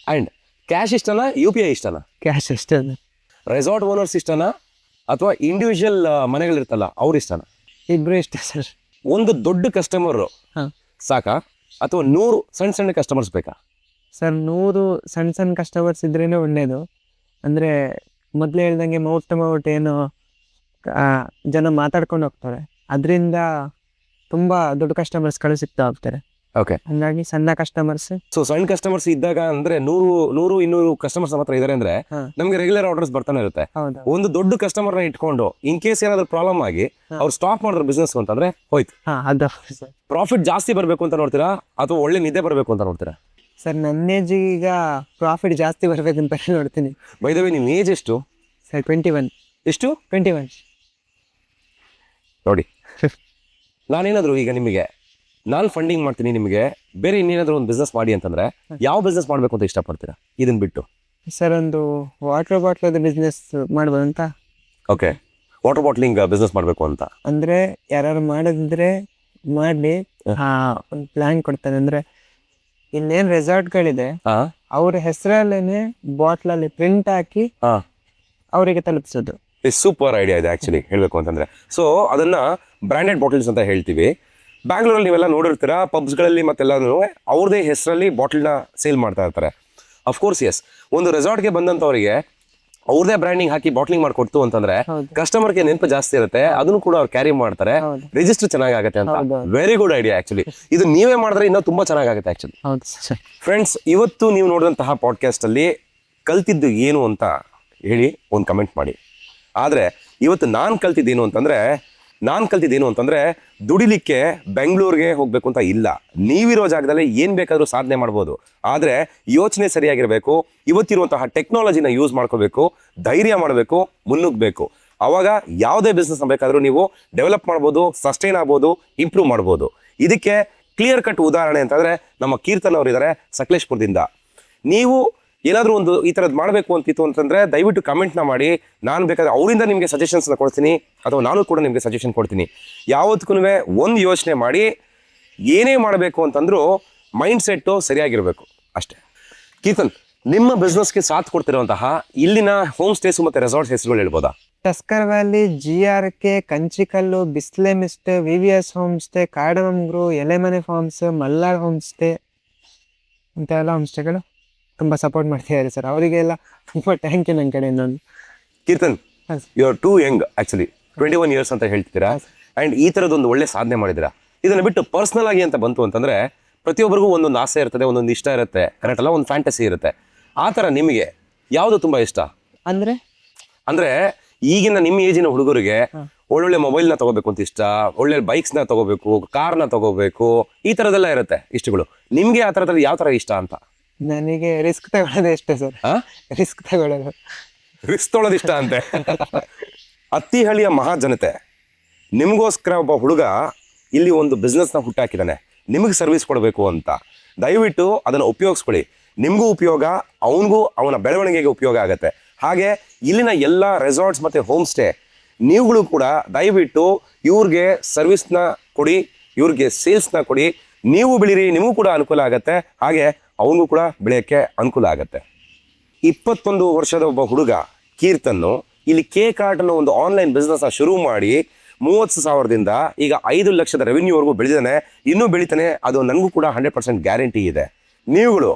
ಆ್ಯಂಡ್ ಕ್ಯಾಶ್ ಇಷ್ಟನಾ, UPI ಇಷ್ಟನಾ? ಕ್ಯಾಶ್ ಇಷ್ಟ. ರೆಸಾರ್ಟ್ ಓನರ್ಸ್ ಇಷ್ಟನಾ ಅಥವಾ ಇಂಡಿವಿಜುವಲ್ ಮನೆಗಳಿರ್ತಲ್ಲ ಅವ್ರು ಇಷ್ಟನಾ? ಇಬ್ಬರು ಇಷ್ಟ ಸರ್. ಒಂದು ದೊಡ್ಡ ಕಸ್ಟಮರು ಸಾಕಾ ಅಥವಾ 100 ಸಣ್ಣ ಕಸ್ಟಮರ್ಸ್ ಬೇಕಾ? ಸರ್ 100 ಸಣ್ಣ ಕಸ್ಟಮರ್ಸ್ ಇದ್ರೇ ಒಳ್ಳೆಯದು. ಅಂದರೆ ಮೊದಲೇ ಹೇಳ್ದಂಗೆ ಮೌಟ್ ಟು ಮೌಟ್ ಏನು ಜನ ಮಾತಾಡ್ಕೊಂಡು ಹೋಗ್ತಾರೆ, ಅದರಿಂದ ತುಂಬ ದೊಡ್ಡ ಕಸ್ಟಮರ್ಸ್ಗಳು ಸಿಗ್ತಾ ಹೋಗ್ತಾರೆ. ಓಕೆ. ಹಂಗಾಗಿ ಸಣ್ಣ ಕಸ್ಟಮರ್ಸ್. ಸೊ ಸಣ್ಣ ಕಸ್ಟಮರ್ಸ್ ಇದ್ದಾಗ ಅಂದ್ರೆ 100-200 ಕಸ್ಟಮರ್ಸ್ ನಮ್ಮ ಹತ್ರ ಇದಾರೆ ಅಂದ್ರೆ ನಮ್ಗೆ ರೆಗ್ಯುಲರ್ ಆರ್ಡರ್ಸ್ ಬರ್ತಾನೆ ಇರುತ್ತೆ. ಒಂದು ದೊಡ್ಡ ಕಸ್ಟಮರ್ನ ಇಟ್ಕೊಂಡು ಇನ್ ಕೇಸ್ ಏನಾದ್ರು ಪ್ರಾಬ್ಲಮ್ ಆಗಿ ಅವ್ರು ಸ್ಟಾಪ್ ಮಾಡಿದ್ರು ಬಿಸ್ನೆಸ್ ಅಂತಂದ್ರೆ ಹೋಯ್ತು. ಪ್ರಾಫಿಟ್ ಜಾಸ್ತಿ ಬರಬೇಕು ಅಂತ ನೋಡ್ತೀರಾ ಅಥವಾ ಒಳ್ಳೆ ನಿದ್ದೆ ಬರಬೇಕು ಅಂತ ನೋಡ್ತೀರಾ? ಸರ್ ನನ್ನ ಏಜಿಗೆ ಈಗ ಪ್ರಾಫಿಟ್ ಜಾಸ್ತಿ ಬರ್ಬೇಕಂತ ನೋಡ್ತೀನಿ. ಬೈ ದ ವೇ ನಿಮ್ಮ ಏಜ್ ಎಷ್ಟು? ಸರ್ 21. ಎಷ್ಟು? 21. ನೋಡಿ, ನಾನೇನಾದರೂ ಈಗ ನಿಮಗೆ ನಾನು ಫಂಡಿಂಗ್ ಮಾಡ್ತೀನಿ, ನಿಮಗೆ ಬೇರೆ ಇನ್ನೇನಾದರೂ ಒಂದು ಬಿಸ್ನೆಸ್ ಮಾಡಿ ಅಂತಂದ್ರೆ ಯಾವ ಬಿಸ್ನೆಸ್ ಮಾಡಬೇಕು ಅಂತ ಇಷ್ಟಪಡ್ತೀರಾ ಇದನ್ನ ಬಿಟ್ಟು? ಸರ್ ಒಂದು ವಾಟರ್ ಬಾಟ್ಲದ ಬಿಸ್ನೆಸ್ ಮಾಡ್ಬೋದು ಅಂತ. ಓಕೆ, ವಾಟರ್ ಬಾಟ್ಲಿಂಗ್ ಬಿಸ್ನೆಸ್ ಮಾಡಬೇಕು ಅಂತ. ಅಂದ್ರೆ ಯಾರು ಮಾಡಿದ್ರೆ ಮಾಡಿ ಒಂದು ಪ್ಲಾನ್ ಕೊಡ್ತಾರೆ. ಅಂದ್ರೆ ಇನ್ನೇನ್ ರೆಸಾರ್ಟ್ಗಳಿದೆ ಅವ್ರ ಹೆಸರಲ್ಲೇನೆ ಬಾಟ್ಲಲ್ಲಿ ಪ್ರಿಂಟ್ ಹಾಕಿ ಅವರಿಗೆ ತಲುಪಿಸೋದು. ಸೂಪರ್ ಐಡಿಯಾ ಇದೆ ಆಕ್ಚುಲಿ ಹೇಳ್ಬೇಕು ಅಂತಂದ್ರೆ. ಸೊ ಅದನ್ನ ಬ್ರಾಂಡೆಡ್ ಬಾಟಲ್ಸ್ ಅಂತ ಹೇಳ್ತೀವಿ. ಬ್ಯಾಂಗ್ಳೂರಲ್ಲಿ ನೀವೆಲ್ಲ ನೋಡಿರ್ತೀರಾ, ಪಬ್ಸ್ಗಳಲ್ಲಿ ಮತ್ತೆಲ್ಲನೂ ಅವ್ರದೇ ಹೆಸರಲ್ಲಿ ಬಾಟಲ್ನ ಸೇಲ್ ಮಾಡ್ತಾ ಇರ್ತಾರೆ. ಅಫ್ಕೋರ್ಸ್ ಎಸ್, ಒಂದು ರೆಸಾರ್ಟ್ಗೆ ಬಂದಂಥವ್ರಿಗೆ ಅವ್ರದೇ ಬ್ರ್ಯಾಂಡಿಂಗ್ ಹಾಕಿ ಬಾಟ್ಲಿಂಗ್ ಮಾಡಿಕೊಡ್ತು ಅಂತಂದ್ರೆ ಕಸ್ಟಮರ್ಗೆ ನೆನಪು ಜಾಸ್ತಿ ಇರುತ್ತೆ, ಅದನ್ನು ಕೂಡ ಅವ್ರು ಕ್ಯಾರಿ ಮಾಡ್ತಾರೆ, ರಿಜಿಸ್ಟರ್ ಚೆನ್ನಾಗುತ್ತೆ ಅಂತ. Very good idea actually. ಇದು ನೀವೇ ಮಾಡಿದ್ರೆ ಇನ್ನೂ ತುಂಬಾ ಚೆನ್ನಾಗುತ್ತೆ ಆಕ್ಚುಲಿ. ಫ್ರೆಂಡ್ಸ್, ಇವತ್ತು ನೀವು ನೋಡಿದಂತಹ ಪಾಡ್ಕಾಸ್ಟ್ ಅಲ್ಲಿ ಕಲ್ತಿದ್ದು ಏನು ಅಂತ ಹೇಳಿ ಒಂದು ಕಮೆಂಟ್ ಮಾಡಿ. ಆದ್ರೆ ಇವತ್ತು ನಾನು ಕಲ್ತಿದ್ದೇನು ಅಂತಂದ್ರೆ ದುಡಿಲಿಕ್ಕೆ ಬೆಂಗಳೂರಿಗೆ ಹೋಗ್ಬೇಕು ಅಂತ ಇಲ್ಲ. ನೀವಿರೋ ಜಾಗದಲ್ಲಿ ಏನ್ ಬೇಕಾದ್ರೂ ಸಾಧನೆ ಮಾಡ್ಬೋದು. ಆದ್ರೆ ಯೋಚನೆ ಸರಿಯಾಗಿರ್ಬೇಕು, ಇವತ್ತಿರುವಂತಹ ಟೆಕ್ನಾಲಜಿನ ಯೂಸ್ ಮಾಡ್ಕೋಬೇಕು, ಧೈರ್ಯ ಮಾಡಬೇಕು, ಮುನ್ನುಗ್ಬೇಕು. ಅವಾಗ ಯಾವುದೇ ಬಿಸ್ನೆಸ್ ಬೇಕಾದ್ರೂ ನೀವು ಡೆವಲಪ್ ಮಾಡ್ಬೋದು, ಸಸ್ಟೈನ್ ಆಗ್ಬೋದು, ಇಂಪ್ರೂವ್ ಮಾಡ್ಬೋದು. ಇದಕ್ಕೆ ಕ್ಲಿಯರ್ ಕಟ್ ಉದಾಹರಣೆ ಅಂತಂದ್ರೆ ನಮ್ಮ ಕೀರ್ತನ್ ಅವರು ಇದ್ದಾರೆ ಸಕಲೇಶ್ಪುರದಿಂದ. ನೀವು ಏನಾದರೂ ಒಂದು ಈ ಥರದ್ದು ಮಾಡಬೇಕು ಅಂತಿತ್ತು ಅಂತಂದರೆ ದಯವಿಟ್ಟು ಕಮೆಂಟ್ನ ಮಾಡಿ. ನಾನು ಬೇಕಾದ್ರೆ ಅವರಿಂದ ನಿಮಗೆ ಸಜೆಷನ್ಸ್ನ ಕೊಡ್ತೀನಿ, ಅಥವಾ ನಾನು ಕೂಡ ನಿಮಗೆ ಸಜೆಷನ್ ಕೊಡ್ತೀನಿ. ಯಾವತ್ತೂ ಒಂದು ಯೋಚನೆ ಮಾಡಿ, ಏನೇ ಮಾಡಬೇಕು ಅಂತಂದ್ರೂ ಮೈಂಡ್ ಸೆಟ್ಟು ಸರಿಯಾಗಿರಬೇಕು ಅಷ್ಟೇ. ಕೀರ್ತನ್, ನಿಮ್ಮ ಬಿಸ್ನೆಸ್ಗೆ ಸಾಥ್ ಕೊಡ್ತಿರುವಂತಹ ಇಲ್ಲಿನ ಹೋಮ್ ಸ್ಟೇಸು ಮತ್ತು ರೆಸಾರ್ಟ್ಸ್ ಹೆಸರುಗಳು ಹೇಳ್ಬೋದಾ? Tusker Valley, GRK, Kanchikallu, Bisle Mist, VVS Home Stay, Kadamangru, Elemane Farms, Malnad Home Stay ಅಂತ ಎಲ್ಲ ಹೋಮ್ ಸ್ಟೇಗಳು ತುಂಬ ಸಪೋರ್ಟ್ ಮಾಡ್ತಿದ್ದಾರೆ ಸರ್. ಅವರಿಗೆಲ್ಲ ತುಂಬ ಥ್ಯಾಂಕ್ ಯು ನನ್ನ ಕಡೆಯಿಂದ. Keerthan, you are too young actually, 21 years ಅಂತ ಹೇಳ್ತೀರಾ. ಆ್ಯಂಡ್ ಈ ಥರದೊಂದು ಒಳ್ಳೆ ಸಾಧನೆ ಮಾಡಿದ್ದೀರಾ. ಇದನ್ನು ಬಿಟ್ಟು ಪರ್ಸ್ನಲ್ ಆಗಿ ಅಂತ ಬಂತು ಅಂತಂದರೆ ಪ್ರತಿಯೊಬ್ಬರಿಗೂ ಒಂದೊಂದು ಆಸೆ ಇರ್ತದೆ, ಒಂದೊಂದು ಇಷ್ಟ ಇರುತ್ತೆ, ಕರೆಕ್ಟ್ ಅಲ್ಲ, ಒಂದು ಫ್ಯಾಂಟಸಿ ಇರುತ್ತೆ. ಆ ಥರ ನಿಮಗೆ ಯಾವುದು ತುಂಬ ಇಷ್ಟ? ಅಂದರೆ ಈಗಿನ ನಿಮ್ಮ ಏಜಿನ ಹುಡುಗರಿಗೆ ಒಳ್ಳೊಳ್ಳೆ ಮೊಬೈಲ್ನ ತಗೋಬೇಕು ಅಂತ ಇಷ್ಟ, ಒಳ್ಳೆ ಬೈಕ್ಸ್ನ ತಗೋಬೇಕು, ಕಾರ್ನ ತಗೋಬೇಕು, ಈ ಥರದ್ದೆಲ್ಲ ಇರುತ್ತೆ ಇಷ್ಟಗಳು. ನಿಮಗೆ ಆ ಥರದಲ್ಲಿ ಯಾವ ಥರ ಇಷ್ಟ ಅಂತ? ನನಗೆ ರಿಸ್ಕ್ ತಗೊಳ್ಳೋದು ಇಷ್ಟ ಸರ್. ರಿಸ್ಕ್ ತೊಗೊಳ್ಳೋದು ಇಷ್ಟ ಅಂತೆ. ಅತ್ತಿಹಳ್ಳಿಯ ಮಹಾಜನತೆ, ನಿಮಗೋಸ್ಕರ ಒಬ್ಬ ಹುಡುಗ ಇಲ್ಲಿ ಒಂದು ಬಿಸ್ನೆಸ್ನ ಹುಟ್ಟಾಕಿದ್ದಾನೆ, ನಿಮಗೆ ಸರ್ವಿಸ್ ಕೊಡಬೇಕು ಅಂತ. ದಯವಿಟ್ಟು ಅದನ್ನು ಉಪಯೋಗಿಸ್ಕೊಳ್ಳಿ. ನಿಮಗೂ ಉಪಯೋಗ, ಅವನಿಗೂ ಅವನ ಬೆಳವಣಿಗೆಗೆ ಉಪಯೋಗ ಆಗುತ್ತೆ. ಹಾಗೆ ಇಲ್ಲಿನ ಎಲ್ಲ ರೆಸಾರ್ಟ್ಸ್ ಮತ್ತು ಹೋಮ್ ಸ್ಟೇ ನೀವುಗಳು ಕೂಡ ದಯವಿಟ್ಟು ಇವ್ರಿಗೆ ಸರ್ವಿಸ್ನ ಕೊಡಿ, ಇವ್ರಿಗೆ ಸೇಲ್ಸ್ನ ಕೊಡಿ. ನೀವು ಬೆಳೀರಿ, ನಿಮಗೂ ಕೂಡ ಅನುಕೂಲ ಆಗುತ್ತೆ, ಹಾಗೆ ಅವನಿಗೂ ಕೂಡ ಬೆಳೆಯೋಕ್ಕೆ ಅನುಕೂಲ ಆಗುತ್ತೆ. 21 ವರ್ಷದ ಒಬ್ಬ ಹುಡುಗ ಕೀರ್ತನ್ನು ಇಲ್ಲಿ ಕೇಕ್ ಆರ್ಟ್ ಅನ್ನೋ ಒಂದು ಆನ್ಲೈನ್ ಬಿಸ್ನೆಸ್ನ ಶುರು ಮಾಡಿ 30,000ದಿಂದ ಈಗ 5 ಲಕ್ಷದ ರೆವಿನ್ಯೂವರೆಗೂ ಬೆಳೆದಿದ್ದಾನೆ, ಇನ್ನೂ ಬೆಳಿತಾನೆ. ಅದು ನನಗೂ ಕೂಡ 100% ಗ್ಯಾರಂಟಿ ಇದೆ. ನೀವುಗಳು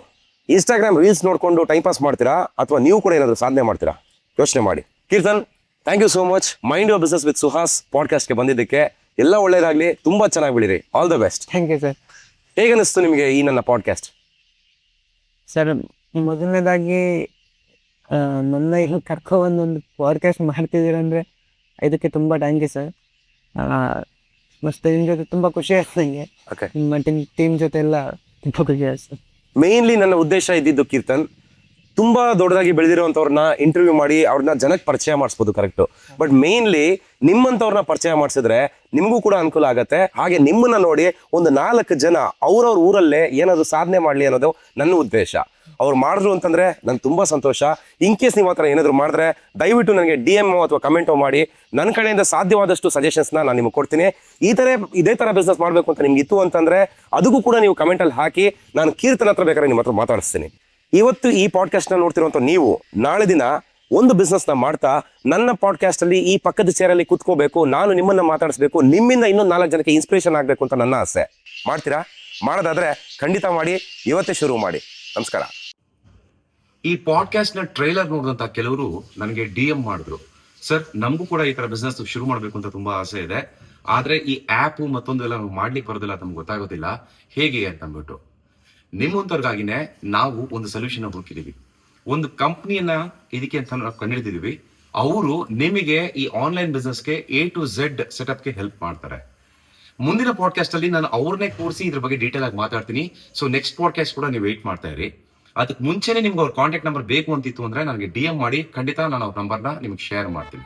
ಇನ್ಸ್ಟಾಗ್ರಾಮ್ ರೀಲ್ಸ್ ನೋಡಿಕೊಂಡು ಟೈಮ್ ಪಾಸ್ ಮಾಡ್ತೀರಾ, ಅಥವಾ ನೀವು ಕೂಡ ಏನಾದರೂ ಸಾಧನೆ ಮಾಡ್ತೀರಾ? ಯೋಚನೆ ಮಾಡಿ. Keerthan, thank you so much. Mind your business with Suhas ಪಾಡ್ಕಾಸ್ಟ್ಗೆ ಬಂದಿದ್ದಕ್ಕೆ. ಎಲ್ಲ ಒಳ್ಳೇದಾಗಲಿ, ತುಂಬ ಚೆನ್ನಾಗಿ ಬೆಳೀರಿ. All the best. Thank you sir. ಹೇಗೆ ಅನಿಸ್ತು ನಿಮಗೆ ಈ ನನ್ನ ಪಾಡ್ಕಾಸ್ಟ್? ಸರ್, ಮೊದಲನೇದಾಗಿ ನನ್ನ ಇಲ್ಲಿ ಕರ್ಕೊಬಂದು ಒಂದು ಪಾಡ್ಕಾಸ್ಟ್ ಮಾಡ್ತಿದ್ದೀರಂದರೆ ಇದಕ್ಕೆ ತುಂಬ ಥ್ಯಾಂಕ್ ಯು ಸರ್. ಮತ್ತು ನಿಮ್ಮ ಜೊತೆ ತುಂಬ ಖುಷಿ ಆಯ್ತು ನನಗೆ. ನಿಮ್ಮ ಟೀಮ್ ಜೊತೆ ಎಲ್ಲ ತುಂಬ ಖುಷಿ ಆಯ್ತು ಸರ್. ಮೇನ್ಲಿ ನನ್ನ ಉದ್ದೇಶ ಇದ್ದಿದ್ದು ಕೀರ್ತನ್, ತುಂಬ ದೊಡ್ಡದಾಗಿ ಬೆಳೆದಿರುವಂಥವ್ರನ್ನ ಇಂಟರ್ವ್ಯೂ ಮಾಡಿ ಅವ್ರನ್ನ ಜನಕ್ಕೆ ಪರಿಚಯ ಮಾಡಿಸ್ಬೋದು, ಕರೆಕ್ಟು. ಬಟ್ ಮೇನ್ಲಿ ನಿಮ್ಮಂಥವ್ರನ್ನ ಪರಿಚಯ ಮಾಡಿಸಿದ್ರೆ ನಿಮಗೂ ಕೂಡ ಅನುಕೂಲ ಆಗುತ್ತೆ. ಹಾಗೆ ನಿಮ್ಮನ್ನ ನೋಡಿ ಒಂದು 4 ಜನ ಅವ್ರವ್ರ ಊರಲ್ಲೇ ಏನಾದರೂ ಸಾಧನೆ ಮಾಡಲಿ ಅನ್ನೋದು ನನ್ನ ಉದ್ದೇಶ. ಅವ್ರು ಮಾಡಿದ್ರು ಅಂತಂದರೆ ನನಗೆ ತುಂಬ ಸಂತೋಷ. ಇನ್ ಕೇಸ್ ನೀವು ಆ ಥರ ಏನಾದರೂ ಮಾಡಿದ್ರೆ ದಯವಿಟ್ಟು ನನಗೆ DM ಅಥವಾ ಕಮೆಂಟೋ ಮಾಡಿ. ನನ್ನ ಕಡೆಯಿಂದ ಸಾಧ್ಯವಾದಷ್ಟು ಸಜೆಷನ್ಸ್ನ ನಾನು ನಿಮಗೆ ಕೊಡ್ತೀನಿ. ಇದೇ ಥರ ಬಿಸ್ನೆಸ್ ಮಾಡಬೇಕು ಅಂತ ನಿಮ್ಗೆ ಇತ್ತು ಅಂತಂದರೆ ಅದಕ್ಕೂ ಕೂಡ ನೀವು ಕಮೆಂಟಲ್ಲಿ ಹಾಕಿ. ನಾನು ಕೀರ್ತನ್ ಹತ್ರ ಬೇಕಾದ್ರೆ ನಿಮ್ಮ ಹತ್ರ ಮಾತಾಡಿಸ್ತೀನಿ. ಇವತ್ತು ಈ ಪಾಡ್ಕಾಸ್ಟ್ನ ನೋಡ್ತಿರುವಂಥ ನೀವು ನಾಳೆ ದಿನ ಒಂದು ಬಿಸ್ನೆಸ್ನ ಮಾಡ್ತಾ ನನ್ನ ಪಾಡ್ಕಾಸ್ಟಲ್ಲಿ ಈ ಪಕ್ಕದ ಚೇರಲ್ಲಿ ಕೂತ್ಕೋಬೇಕು, ನಾನು ನಿಮ್ಮನ್ನು ಮಾತಾಡಿಸ್ಬೇಕು, ನಿಮ್ಮಿಂದ ಇನ್ನೊಂದು 4 ಜನಕ್ಕೆ ಇನ್ಸ್ಪಿರೇಷನ್ ಆಗಬೇಕು ಅಂತ ನನ್ನ ಆಸೆ. ಮಾಡ್ತೀರಾ? ಮಾಡೋದಾದರೆ ಖಂಡಿತ ಮಾಡಿ, ಇವತ್ತೇ ಶುರು ಮಾಡಿ. ನಮಸ್ಕಾರ. ಈ ಪಾಡ್ಕಾಸ್ಟ್ನ ಟ್ರೈಲರ್ ನೋಡಿದಂಥ ಕೆಲವರು ನನಗೆ DM ಮಾಡಿದ್ರು, ಸರ್ ನಮಗೂ ಕೂಡ ಈ ತರ ಬಿಸ್ನೆಸ್ ಶುರು ಮಾಡಬೇಕು ಅಂತ ತುಂಬಾ ಆಸೆ ಇದೆ, ಆದ್ರೆ ಈ ಆ್ಯಪ್ ಮತ್ತೊಂದು ಎಲ್ಲ ಮಾಡ್ಲಿಕ್ಕೆ ಬರೋದಿಲ್ಲ, ನಮ್ಗೆ ಗೊತ್ತಾಗೋದಿಲ್ಲ ಹೇಗೆ ಅಂತ ಅಂದ್ಬಿಟ್ಟು. ನಿಮ್ಮಂತವ್ರಿಗಾಗಿನೇ ನಾವು ಒಂದು ಸೊಲ್ಯೂಷನ್ ಹುಡುಕಿದೀವಿ. ಒಂದು ಕಂಪ್ನಿಯನ್ನ ಇದಕ್ಕೆ ಅಂತ ನಾವು ಕಂಡುಹಿಡಿದಿದೀವಿ. ಅವರು ನಿಮಗೆ ಈ ಆನ್ಲೈನ್ ಬಿಸ್ನೆಸ್ಗೆ A to Z ಸೆಟಪ್ಗೆ ಹೆಲ್ಪ್ ಮಾಡ್ತಾರೆ. ಮುಂದಿನ ಪಾಡ್ಕಾಸ್ಟ್ ಅಲ್ಲಿ ನಾನು ಅವ್ರನ್ನೇ ಕೂರಿಸಿ ಇದ್ರ ಬಗ್ಗೆ ಡೀಟೇಲ್ ಆಗಿ ಮಾತಾಡ್ತೀನಿ. ಸೊ ನೆಕ್ಸ್ಟ್ ಪಾಡ್ಕಾಸ್ಟ್ ಕೂಡ ನೀವು ವೇಟ್ ಮಾಡ್ತಾ ಇರಿ. ಅದಕ್ಕೆ ಮುಂಚೆನೆ ನಿಮ್ಗೆ ಅವ್ರ ಕಾಂಟ್ಯಾಕ್ಟ್ ನಂಬರ್ ಬೇಕು ಅಂತಿತ್ತು ಅಂದ್ರೆ ನನಗೆ DM ಮಾಡಿ, ಖಂಡಿತ ನಾನು ಅವ್ರ ನಂಬರ್ನ ನಿಮ್ಗೆ ಶೇರ್ ಮಾಡ್ತೀನಿ.